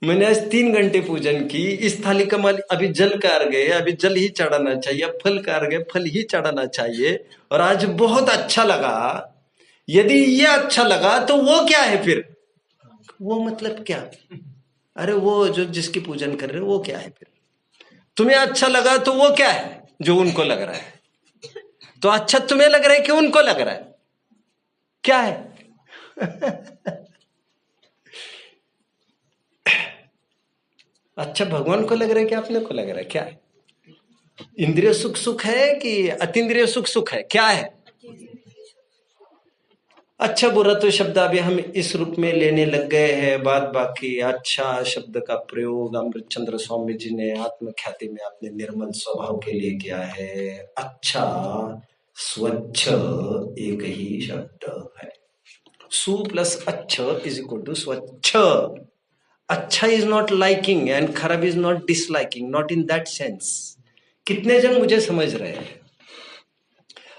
मैंने आज 3 घंटे पूजन की, इस थाली का मालिक, अभी जल का अर्घ है, अभी जल ही चढ़ाना चाहिए, फल का अर्घ है, फल ही चढ़ाना चाहिए, और आज बहुत अच्छा लगा। यदि ये अच्छा लगा तो वो क्या है फिर? वो मतलब क्या? अरे वो जो जिसकी पूजन कर रहे हो वो क्या है फिर? तुम्हें अच्छा लगा तो वो क्या है जो उनको लग रहा है? तो अच्छा तुम्हें लग रहा है कि उनको लग रहा है? क्या है? अच्छा भगवान को लग रहा है कि अपने को लग रहा है? क्या है? इंद्रिय सुख सुख है कि अतीन्द्रिय सुख सुख है? क्या है? अच्छा बुरा तो शब्द अभी हम इस रूप में लेने लग गए हैं। बात बाकी अच्छा शब्द का प्रयोग अमृतचंद्र स्वामी जी ने आत्मख्याति में अपने निर्मल स्वभाव के लिए किया है। अच्छा, स्वच्छ एक ही शब्द है। सु प्लस अच्छा इज इक्वल टू स्वच्छ। अच्छा इज नॉट लाइकिंग एंड खराब is not disliking, not in that sense. कितने जन मुझे समझ रहे हैं?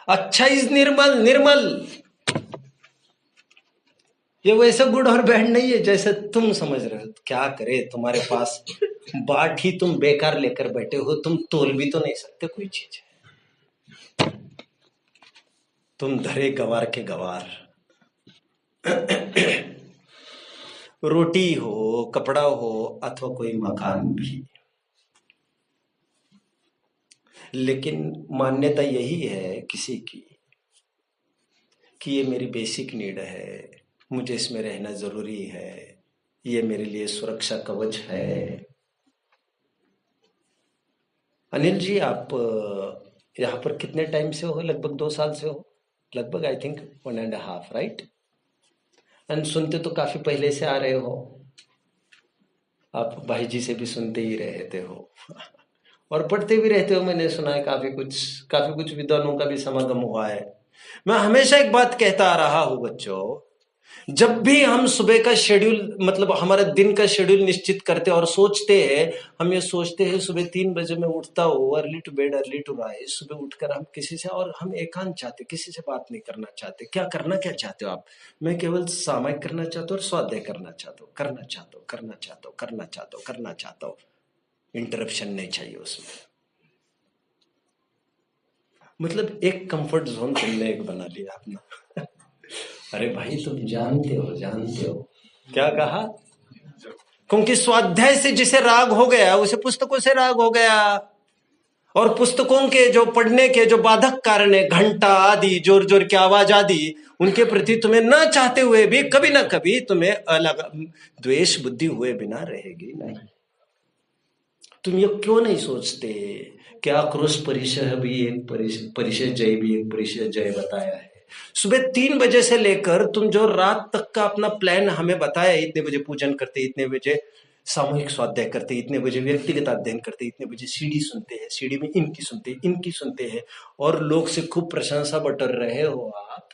अच्छा इज निर्मल, निर्मल। ये वैसा गुड और बैड नहीं है जैसे तुम समझ रहे हो। क्या करे, तुम्हारे पास बाट ही तुम बेकार लेकर बैठे हो, तुम तोल भी तो नहीं सकते कोई चीज। तुम धरे गवार के गवार। रोटी हो, कपड़ा हो, अथवा कोई मकान भी। लेकिन मान्यता यही है किसी की कि ये मेरी बेसिक नीड है, मुझे इसमें रहना जरूरी है, ये मेरे लिए सुरक्षा कवच है। अनिल जी, आप यहाँ पर कितने टाइम से हो? लगभग 2 साल से हो, लगभग आई थिंक 1.5, राइट? एंड सुनते तो काफी पहले से आ रहे हो, आप भाई जी से भी सुनते ही रहते हो और पढ़ते भी रहते हो। मैंने सुना है काफी कुछ विद्वानों का भी समागम हुआ है। मैं हमेशा एक बात कहता आ रहा हूं बच्चों, जब भी हम सुबह का शेड्यूल, मतलब हमारा दिन का शेड्यूल निश्चित करते हैं और सोचते हैं, हम ये सोचते हैं सुबह 3 बजे मैं उठता हूँ, early to bed early to rise. सुबह उठकर हम किसी से, और हम एकांत चाहते, किसी से बात नहीं करना चाहते। क्या चाहते हो आप? मैं केवल सामायिक करना चाहता हूँ और स्वाध्याय करना चाहता हूँ। इंटरप्शन नहीं चाहिए उसमें। मतलब एक कंफर्ट जोन तुमने एक बना लिया अपना। अरे भाई, तुम जानते हो क्या कहा? क्योंकि स्वाध्याय से जिसे राग हो गया उसे पुस्तकों से राग हो गया, और पुस्तकों के जो पढ़ने के जो बाधक कारण है, घंटा आदि, जोर जोर की आवाज आदि, उनके प्रति तुम्हें न चाहते हुए भी कभी ना कभी तुम्हें अलग द्वेष बुद्धि हुए बिना रहेगी नहीं। तुम ये क्यों नहीं सोचते कि आक्रोश परिचय भी एक परिचय जय भी एक परिचय जय बताया है। सुबह 3 बजे से लेकर तुम जो रात तक का अपना प्लान हमें बताया, इतने बजे पूजन करते, इतने बजे सामूहिक स्वाध्याय करते, इतने बजे व्यक्तिगत अध्ययन करते, इतने बजे सीडी सुनते हैं, सीडी में इनकी सुनते हैं, और लोग से खूब प्रशंसा बटोर रहे हो आप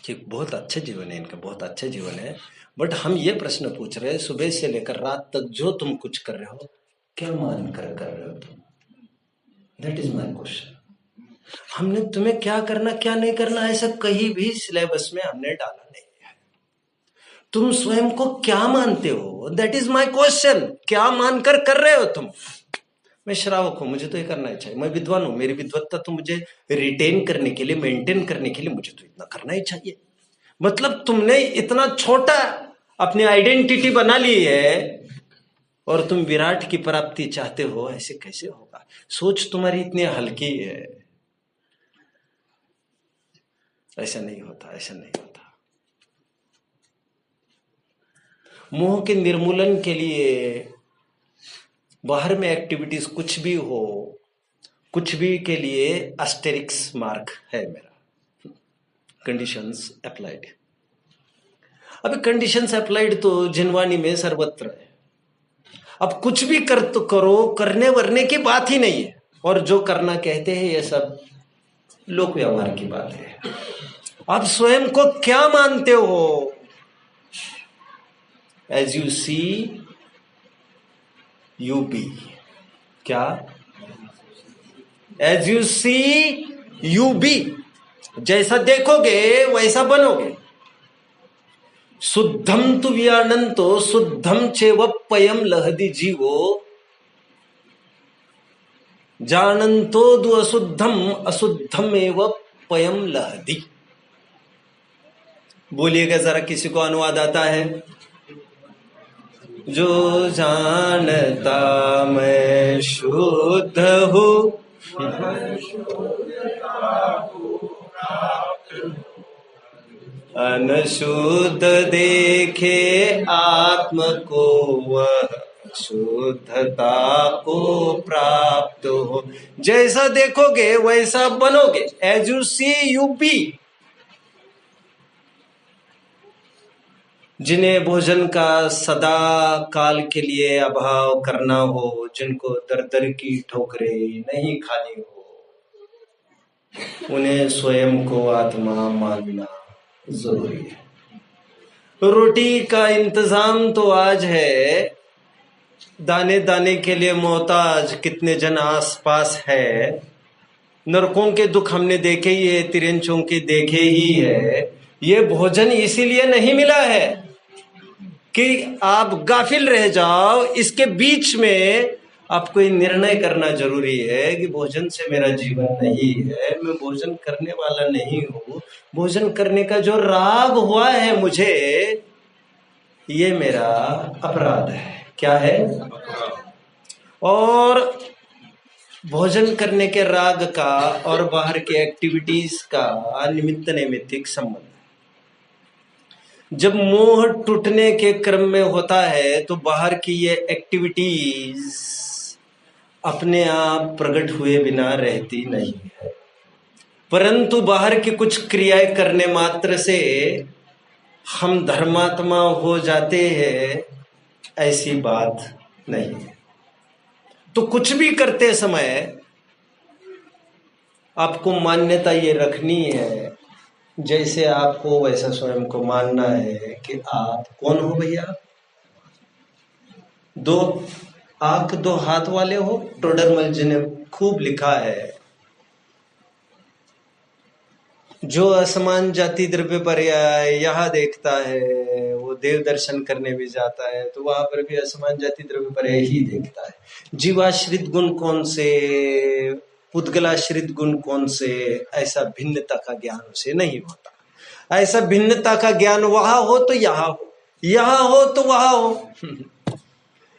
कि बहुत अच्छा जीवन है इनका, बहुत अच्छा जीवन है। बट हम ये प्रश्न पूछ रहे हैं, सुबह से लेकर रात तक जो तुम कुछ कर रहे हो, क्या मान कर रहे हो तुम? That is my question. हमने तुम्हें क्या करना क्या नहीं करना ऐसा कहीं भी सिलेबस में हमने डाला नहीं है। तुम स्वयं को क्या मानते हो? That is my question. क्या मानकर कर रहे हो तुम? मैं श्रावक हूं, मुझे तो ये करना ही चाहिए। मैं विद्वान हूं, मेरी विद्वत्ता तो मुझे रिटेन करने के लिए, मेंटेन करने के लिए मुझे तो इतना करना ही चाहिए। मतलब तुमने इतना छोटा अपनी आइडेंटिटी बना ली है और तुम विराट की प्राप्ति चाहते हो, ऐसे कैसे होगा? सोच तुम्हारी इतनी हल्की है। ऐसा नहीं होता। मोह के निर्मूलन के लिए बाहर में एक्टिविटीज कुछ भी हो, कुछ भी के लिए एस्टेरिक्स मार्क है मेरा, कंडीशंस अप्लाइड। अभी कंडीशंस अप्लाइड तो जिनवानी में सर्वत्र है। अब कुछ भी करो, करने वरने की बात ही नहीं है, और जो करना कहते हैं ये सब लोक व्यवहार की बात है। आप स्वयं को क्या मानते हो? As you see you be. क्या? As you see you be. जैसा देखोगे वैसा बनोगे। शुद्धम तु व्यानंतो शुद्धम चेव पयम लहदी जीवो जानंतो दु अशुद्धम अशुद्धम एव पयम लहदी। बोलिएगा जरा, किसी को अनुवाद आता है? जो जानता मैं शुद्ध हूँ, अनशुद्ध देखे आत्म को, वह शुद्धता को प्राप्त हो। जैसा देखोगे वैसा बनोगे। As you see you be. जिन्हें भोजन का सदा काल के लिए अभाव करना हो, जिनको दर दर की ठोकरें नहीं खानी हो, उन्हें स्वयं को आत्मा मानना जरूरी है। रोटी का इंतजाम तो आज है, दाने दाने के लिए मोहताज कितने जन आस पास है। नरकों के दुख हमने देखे ही है, तिरंचों के देखे ही है। ये भोजन इसीलिए नहीं मिला है कि आप गाफिल रह जाओ। इसके बीच में आपको ये निर्णय करना जरूरी है कि भोजन से मेरा जीवन नहीं है, मैं भोजन करने वाला नहीं हूं। भोजन करने का जो राग हुआ है मुझे, ये मेरा अपराध है। क्या है? और भोजन करने के राग का और बाहर के एक्टिविटीज का निमित्त नैमित्तिक संबंध। जब मोह टूटने के क्रम में होता है तो बाहर की ये एक्टिविटीज अपने आप प्रकट हुए बिना रहती नहीं है, परंतु बाहर की कुछ क्रियाएं करने मात्र से हम धर्मात्मा हो जाते हैं, ऐसी बात नहीं है। तो कुछ भी करते समय आपको मान्यता ये रखनी है, जैसे आपको वैसा स्वयं को मानना है कि आप कौन हो भैया? 2 आंख 2 हाथ वाले हो। टोडरमल जी ने खूब लिखा है, जो असमान जाति द्रव्य पर यहाँ देखता है वो देव दर्शन करने भी जाता है, तो वहां पर भी असमान जाति द्रव्य पर ही देखता है। जीवाश्रित गुण कौन से, पुद्गलाश्रित गुण कौन से, ऐसा भिन्नता का ज्ञान उसे नहीं होता। ऐसा भिन्नता का ज्ञान वहां हो तो यहाँ हो, यहाँ हो तो वहां हो।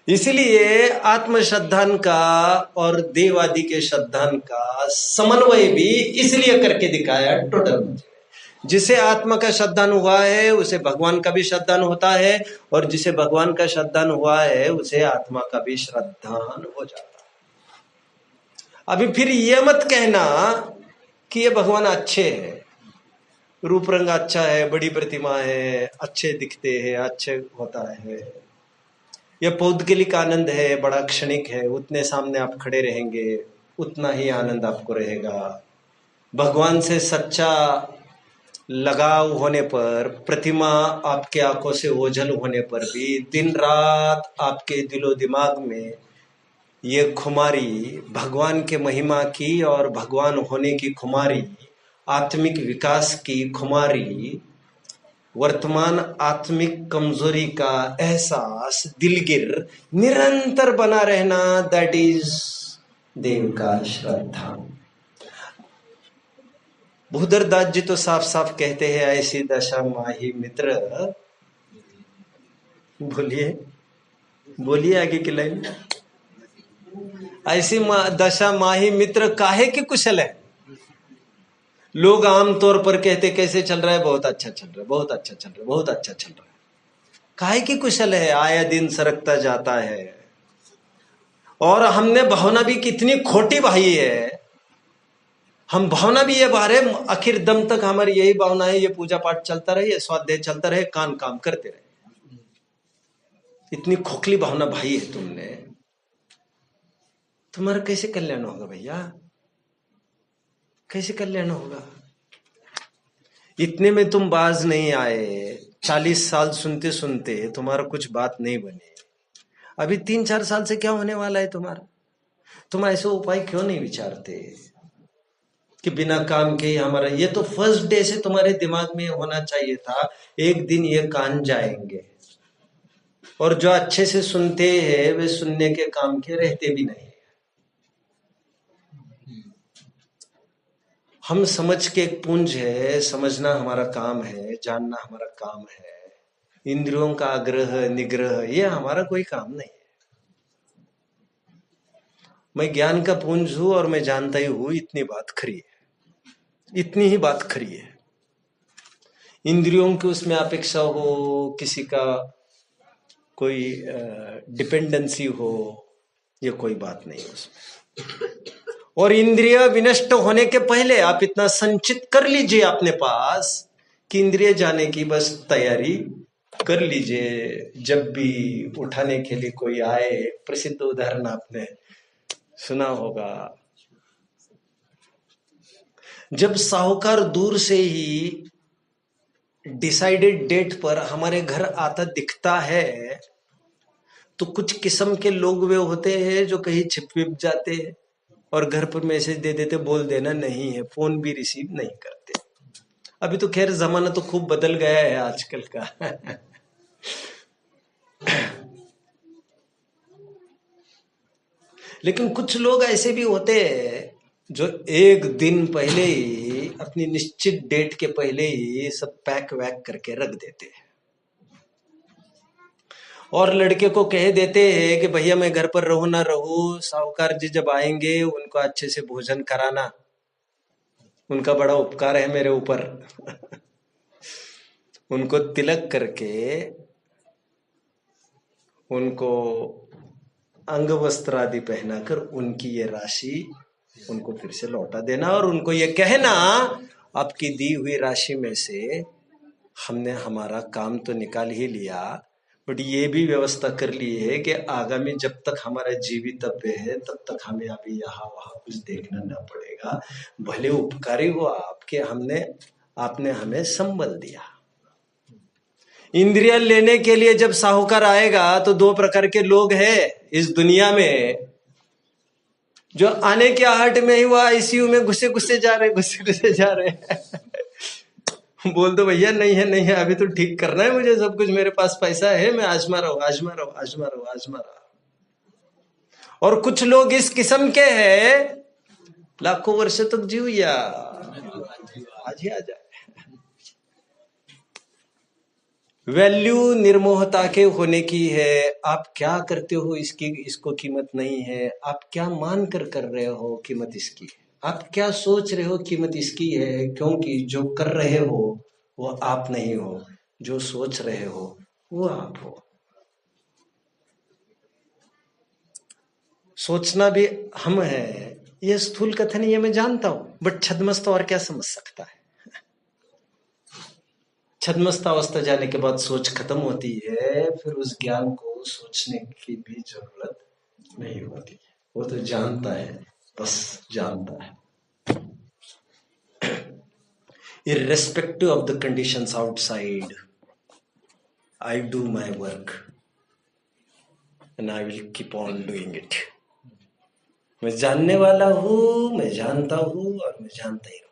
इसलिए आत्म श्रद्धान का और देवादि के श्रद्धान का समन्वय भी इसलिए करके दिखाया टोटल। जिसे आत्मा का श्रद्धान हुआ है उसे भगवान का भी श्रद्धान होता है, और जिसे भगवान का श्रद्धान हुआ है उसे आत्मा का भी श्रद्धान हो जाता है। अभी फिर ये मत कहना कि ये भगवान अच्छे हैं, रूप रंग अच्छा है, बड़ी प्रतिमा है, अच्छे दिखते हैं, अच्छे होता है, यह पौद्गलिक आनंद है, बड़ा क्षणिक है, उतने सामने आप खड़े रहेंगे उतना ही आनंद आपको रहेगा। भगवान से सच्चा लगाव होने पर, प्रतिमा आपके आंखों से ओझल होने पर भी दिन रात आपके दिलो दिमाग में ये खुमारी भगवान के महिमा की और भगवान होने की खुमारी, आत्मिक विकास की खुमारी, वर्तमान आत्मिक कमजोरी का एहसास दिलगिर निरंतर बना रहना, दैट इज देव का श्रद्धा। भूधर दास जी तो साफ साफ कहते हैं, ऐसी दशा माही मित्र, बोलिए बोलिए आगे की लाइन, ऐसी दशा माही मित्र काहे की कुशल है। लोग आमतौर पर कहते कैसे चल रहा है, बहुत अच्छा चल रहा है, बहुत अच्छा चल रहा है, बहुत अच्छा चल रहा है। काहे की कुशल है, आया दिन सरकता जाता है। और हमने भावना भी कितनी खोटी भाई है, हम भावना भी ये बाहर है, आखिर दम तक हमारी यही भावना है, ये पूजा पाठ चलता रहे, ये स्वाध्याय चलता रहे, कान काम करते रहे। इतनी खोखली भावना भाई है तुमने, तुम्हारा कैसे कल्याण होगा भैया, कैसे कल्याण होगा? इतने में तुम बाज नहीं आए, 40 साल सुनते सुनते तुम्हारा कुछ बात नहीं बने, अभी 3-4 साल से क्या होने वाला है तुम्हारा? तुम ऐसे उपाय क्यों नहीं विचारते कि बिना काम के हमारा, ये तो फर्स्ट डे से तुम्हारे दिमाग में होना चाहिए था, एक दिन ये कान जाएंगे। और जो अच्छे से सुनते हैं वे सुनने के काम के रहते भी नहीं। हम समझ के एक पुंज है, समझना हमारा काम है, जानना हमारा काम है, इंद्रियों का आग्रह निग्रह ये हमारा कोई काम नहीं है। मैं ज्ञान का पुंज हूं और मैं जानता ही हूं, इतनी बात खरी है, इतनी ही बात खरी है। इंद्रियों की उसमें अपेक्षा हो, किसी का कोई डिपेंडेंसी हो, ये कोई बात नहीं है उसमें। और इंद्रिय विनष्ट होने के पहले आप इतना संचित कर लीजिए अपने पास कि इंद्रिय जाने की बस तैयारी कर लीजिए। जब भी उठाने के लिए कोई आए, प्रसिद्ध उदाहरण आपने सुना होगा, जब साहूकार दूर से ही डिसाइडेड डेट पर हमारे घर आता दिखता है तो कुछ किस्म के लोग वे होते हैं जो कहीं छिप विप जाते हैं और घर पर मैसेज दे देते, बोल देना नहीं है, फोन भी रिसीव नहीं करते। अभी तो खैर जमाना तो खूब बदल गया है आजकल का। लेकिन कुछ लोग ऐसे भी होते हैं जो एक दिन पहले ही, अपनी निश्चित डेट के पहले ही सब पैक वैक करके रख देते हैं, और लड़के को कह देते हैं कि भैया मैं घर पर रहूं ना रहूं, साहूकार जी जब आएंगे उनको अच्छे से भोजन कराना, उनका बड़ा उपकार है मेरे ऊपर। उनको तिलक करके उनको अंग वस्त्र आदि पहनाकर उनकी ये राशि उनको फिर से लौटा देना, और उनको ये कहना आपकी दी हुई राशि में से हमने हमारा काम तो निकाल ही लिया, बट ये भी व्यवस्था कर ली है कि आगामी जब तक हमारा जीवितव्य है तब तक हमें अभी यहाँ वहां कुछ देखना न पड़ेगा। भले उपकारी हो आपके, आपने हमें संबल दिया। इंद्रिया लेने के लिए जब साहूकार आएगा तो दो प्रकार के लोग हैं इस दुनिया में, जो आने के आहट में ही वो आईसीयू में घुसे घुसे जा रहे हैं। बोल दो भैया नहीं है अभी तो ठीक करना है मुझे, सब कुछ मेरे पास पैसा है, मैं आजमा रहा हूं। और कुछ लोग इस किस्म के हैं, लाखों वर्ष तक जीव या आज ही आ जाए। वैल्यू निर्मोहता के होने की है। आप क्या करते हो इसको कीमत नहीं है। आप क्या मान कर रहे हो कीमत इसकी है। आप क्या सोच रहे हो कीमत इसकी है, क्योंकि जो कर रहे हो वो आप नहीं हो, जो सोच रहे हो वो आप हो। सोचना भी हम है, ये स्थूल कथन ये मैं जानता हूं, बट छद्मस्त और क्या समझ सकता है। छद्मस्तावस्था जाने के बाद सोच खत्म होती है, फिर उस ज्ञान को सोचने की भी जरूरत नहीं होती। वो तो जानता है, बस जानता है। Irrespective of the conditions outside, I do my work and I will keep on doing it. मैं जानने वाला हूं, मैं जानता हूं और मैं जानता ही रहूंगा।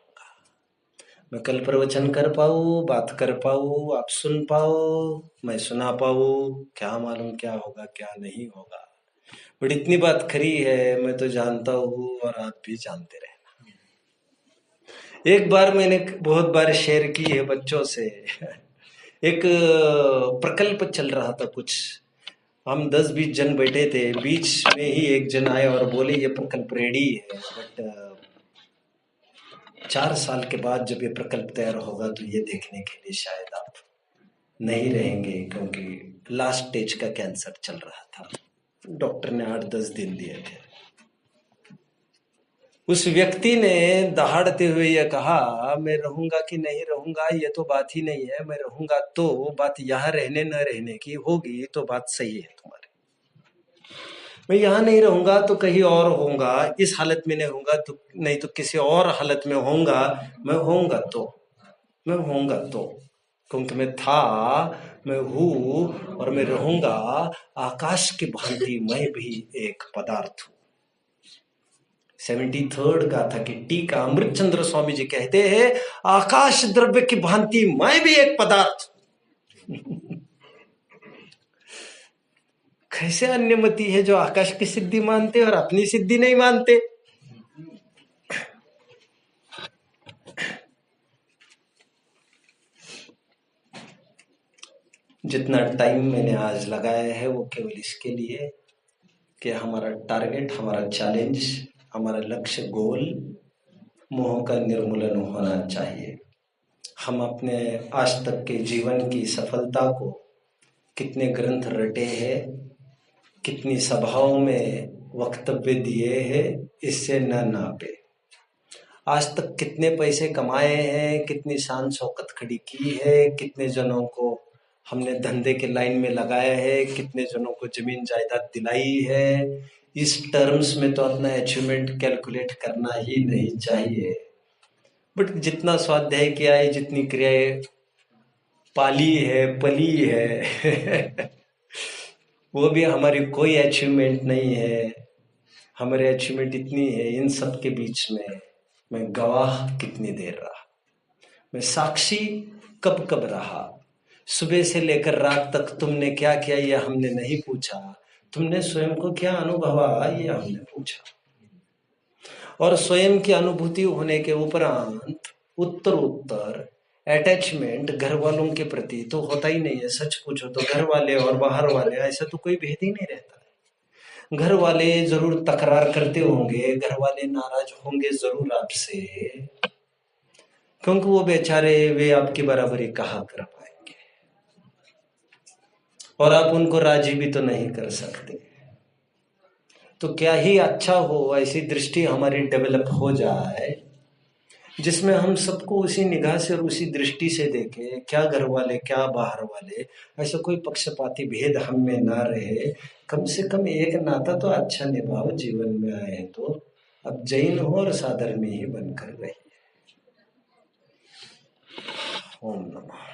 मैं कल प्रवचन कर पाऊं, बात कर पाऊं, आप सुन पाओ, मैं सुना पाऊं, क्या मालूम क्या होगा क्या नहीं होगा, बट इतनी बात खरी है, मैं तो जानता हूं और आप भी जानते रहना। एक बार मैंने बहुत बार शेयर की है बच्चों से, एक प्रकल्प चल रहा था कुछ, हम 10-20 जन बैठे थे, बीच में ही एक जन आए और बोले ये प्रकल्प रेडी है, बट 4 साल के बाद जब ये प्रकल्प तैयार होगा तो ये देखने के लिए शायद आप नहीं रहेंगे, क्योंकि लास्ट स्टेज का कैंसर चल रहा था। डॉक्टर ने 8-10 दिन दिए थे। उस व्यक्ति ने दहाड़ते हुए यह कहा, मैं रहूंगा कि नहीं रहूंगा ये तो बात ही नहीं है, मैं रहूंगा तो बात यहाँ रहने न रहने की होगी, तो बात सही है तुम्हारी। मैं यहाँ नहीं रहूंगा तो कहीं और होऊंगा, इस हालत में नहीं होऊंगा तो नहीं तो किसी और हालत में होऊंगा, मैं होऊंगा तो क्योंकि मैं था, मैं हूं और मैं रहूंगा। आकाश की भांति मैं भी एक पदार्थ हूं। 73rd गाथा की टीका अमृत चंद्र स्वामी जी कहते हैं, आकाश द्रव्य की भांति मैं भी एक पदार्थ। कैसे अन्यमति है जो आकाश की सिद्धि मानते और अपनी सिद्धि नहीं मानते। जितना टाइम मैंने आज लगाया है वो केवल इसके लिए कि हमारा टारगेट, हमारा चैलेंज, हमारा लक्ष्य, गोल मोह का निर्मूलन होना चाहिए। हम अपने आज तक के जीवन की सफलता को कितने ग्रंथ रटे हैं, कितनी सभाओं में वक्तव्य दिए हैं, इससे न नापे। आज तक कितने पैसे कमाए हैं, कितनी शान शौकत खड़ी की है, कितने जनों को हमने धंधे के लाइन में लगाया है, कितने जनों को जमीन जायदाद दिलाई है, इस टर्म्स में तो अपना अचीवमेंट कैलकुलेट करना ही नहीं चाहिए। बट जितना स्वाध्याय किया है, जितनी क्रियाएं पाली है, पली है वो भी हमारी कोई अचीवमेंट नहीं है। हमारी अचीवमेंट इतनी है, इन सब के बीच में मैं गवाह कितनी देर रहा, मैं साक्षी कब कब रहा, सुबह से लेकर रात तक तुमने क्या किया ये हमने नहीं पूछा, तुमने स्वयं को क्या अनुभवा ये हमने पूछा। और स्वयं की अनुभूति होने के उपरांत उत्तर अटैचमेंट घर वालों के प्रति तो होता ही नहीं है। सच पूछो तो घर वाले और बाहर वाले ऐसा तो कोई भेद ही नहीं रहता है। घर वाले जरूर तकरार करते होंगे, घर वाले नाराज होंगे जरूर आपसे, क्योंकि वो बेचारे वे आपकी बराबरी कहाँ कर पाएंगे और आप उनको राजी भी तो नहीं कर सकते। तो क्या ही अच्छा हो ऐसी दृष्टि हमारी डेवलप हो जाए जिसमें हम सबको उसी निगाह से और उसी दृष्टि से देखें, क्या घर वाले क्या बाहर वाले, ऐसा कोई पक्षपाती भेद हम में ना रहे। कम से कम एक नाता तो अच्छा निभाओ, जीवन में आए हैं तो अब जैन हो और साधर्मी ही बनकर रहिए। ओम नमः।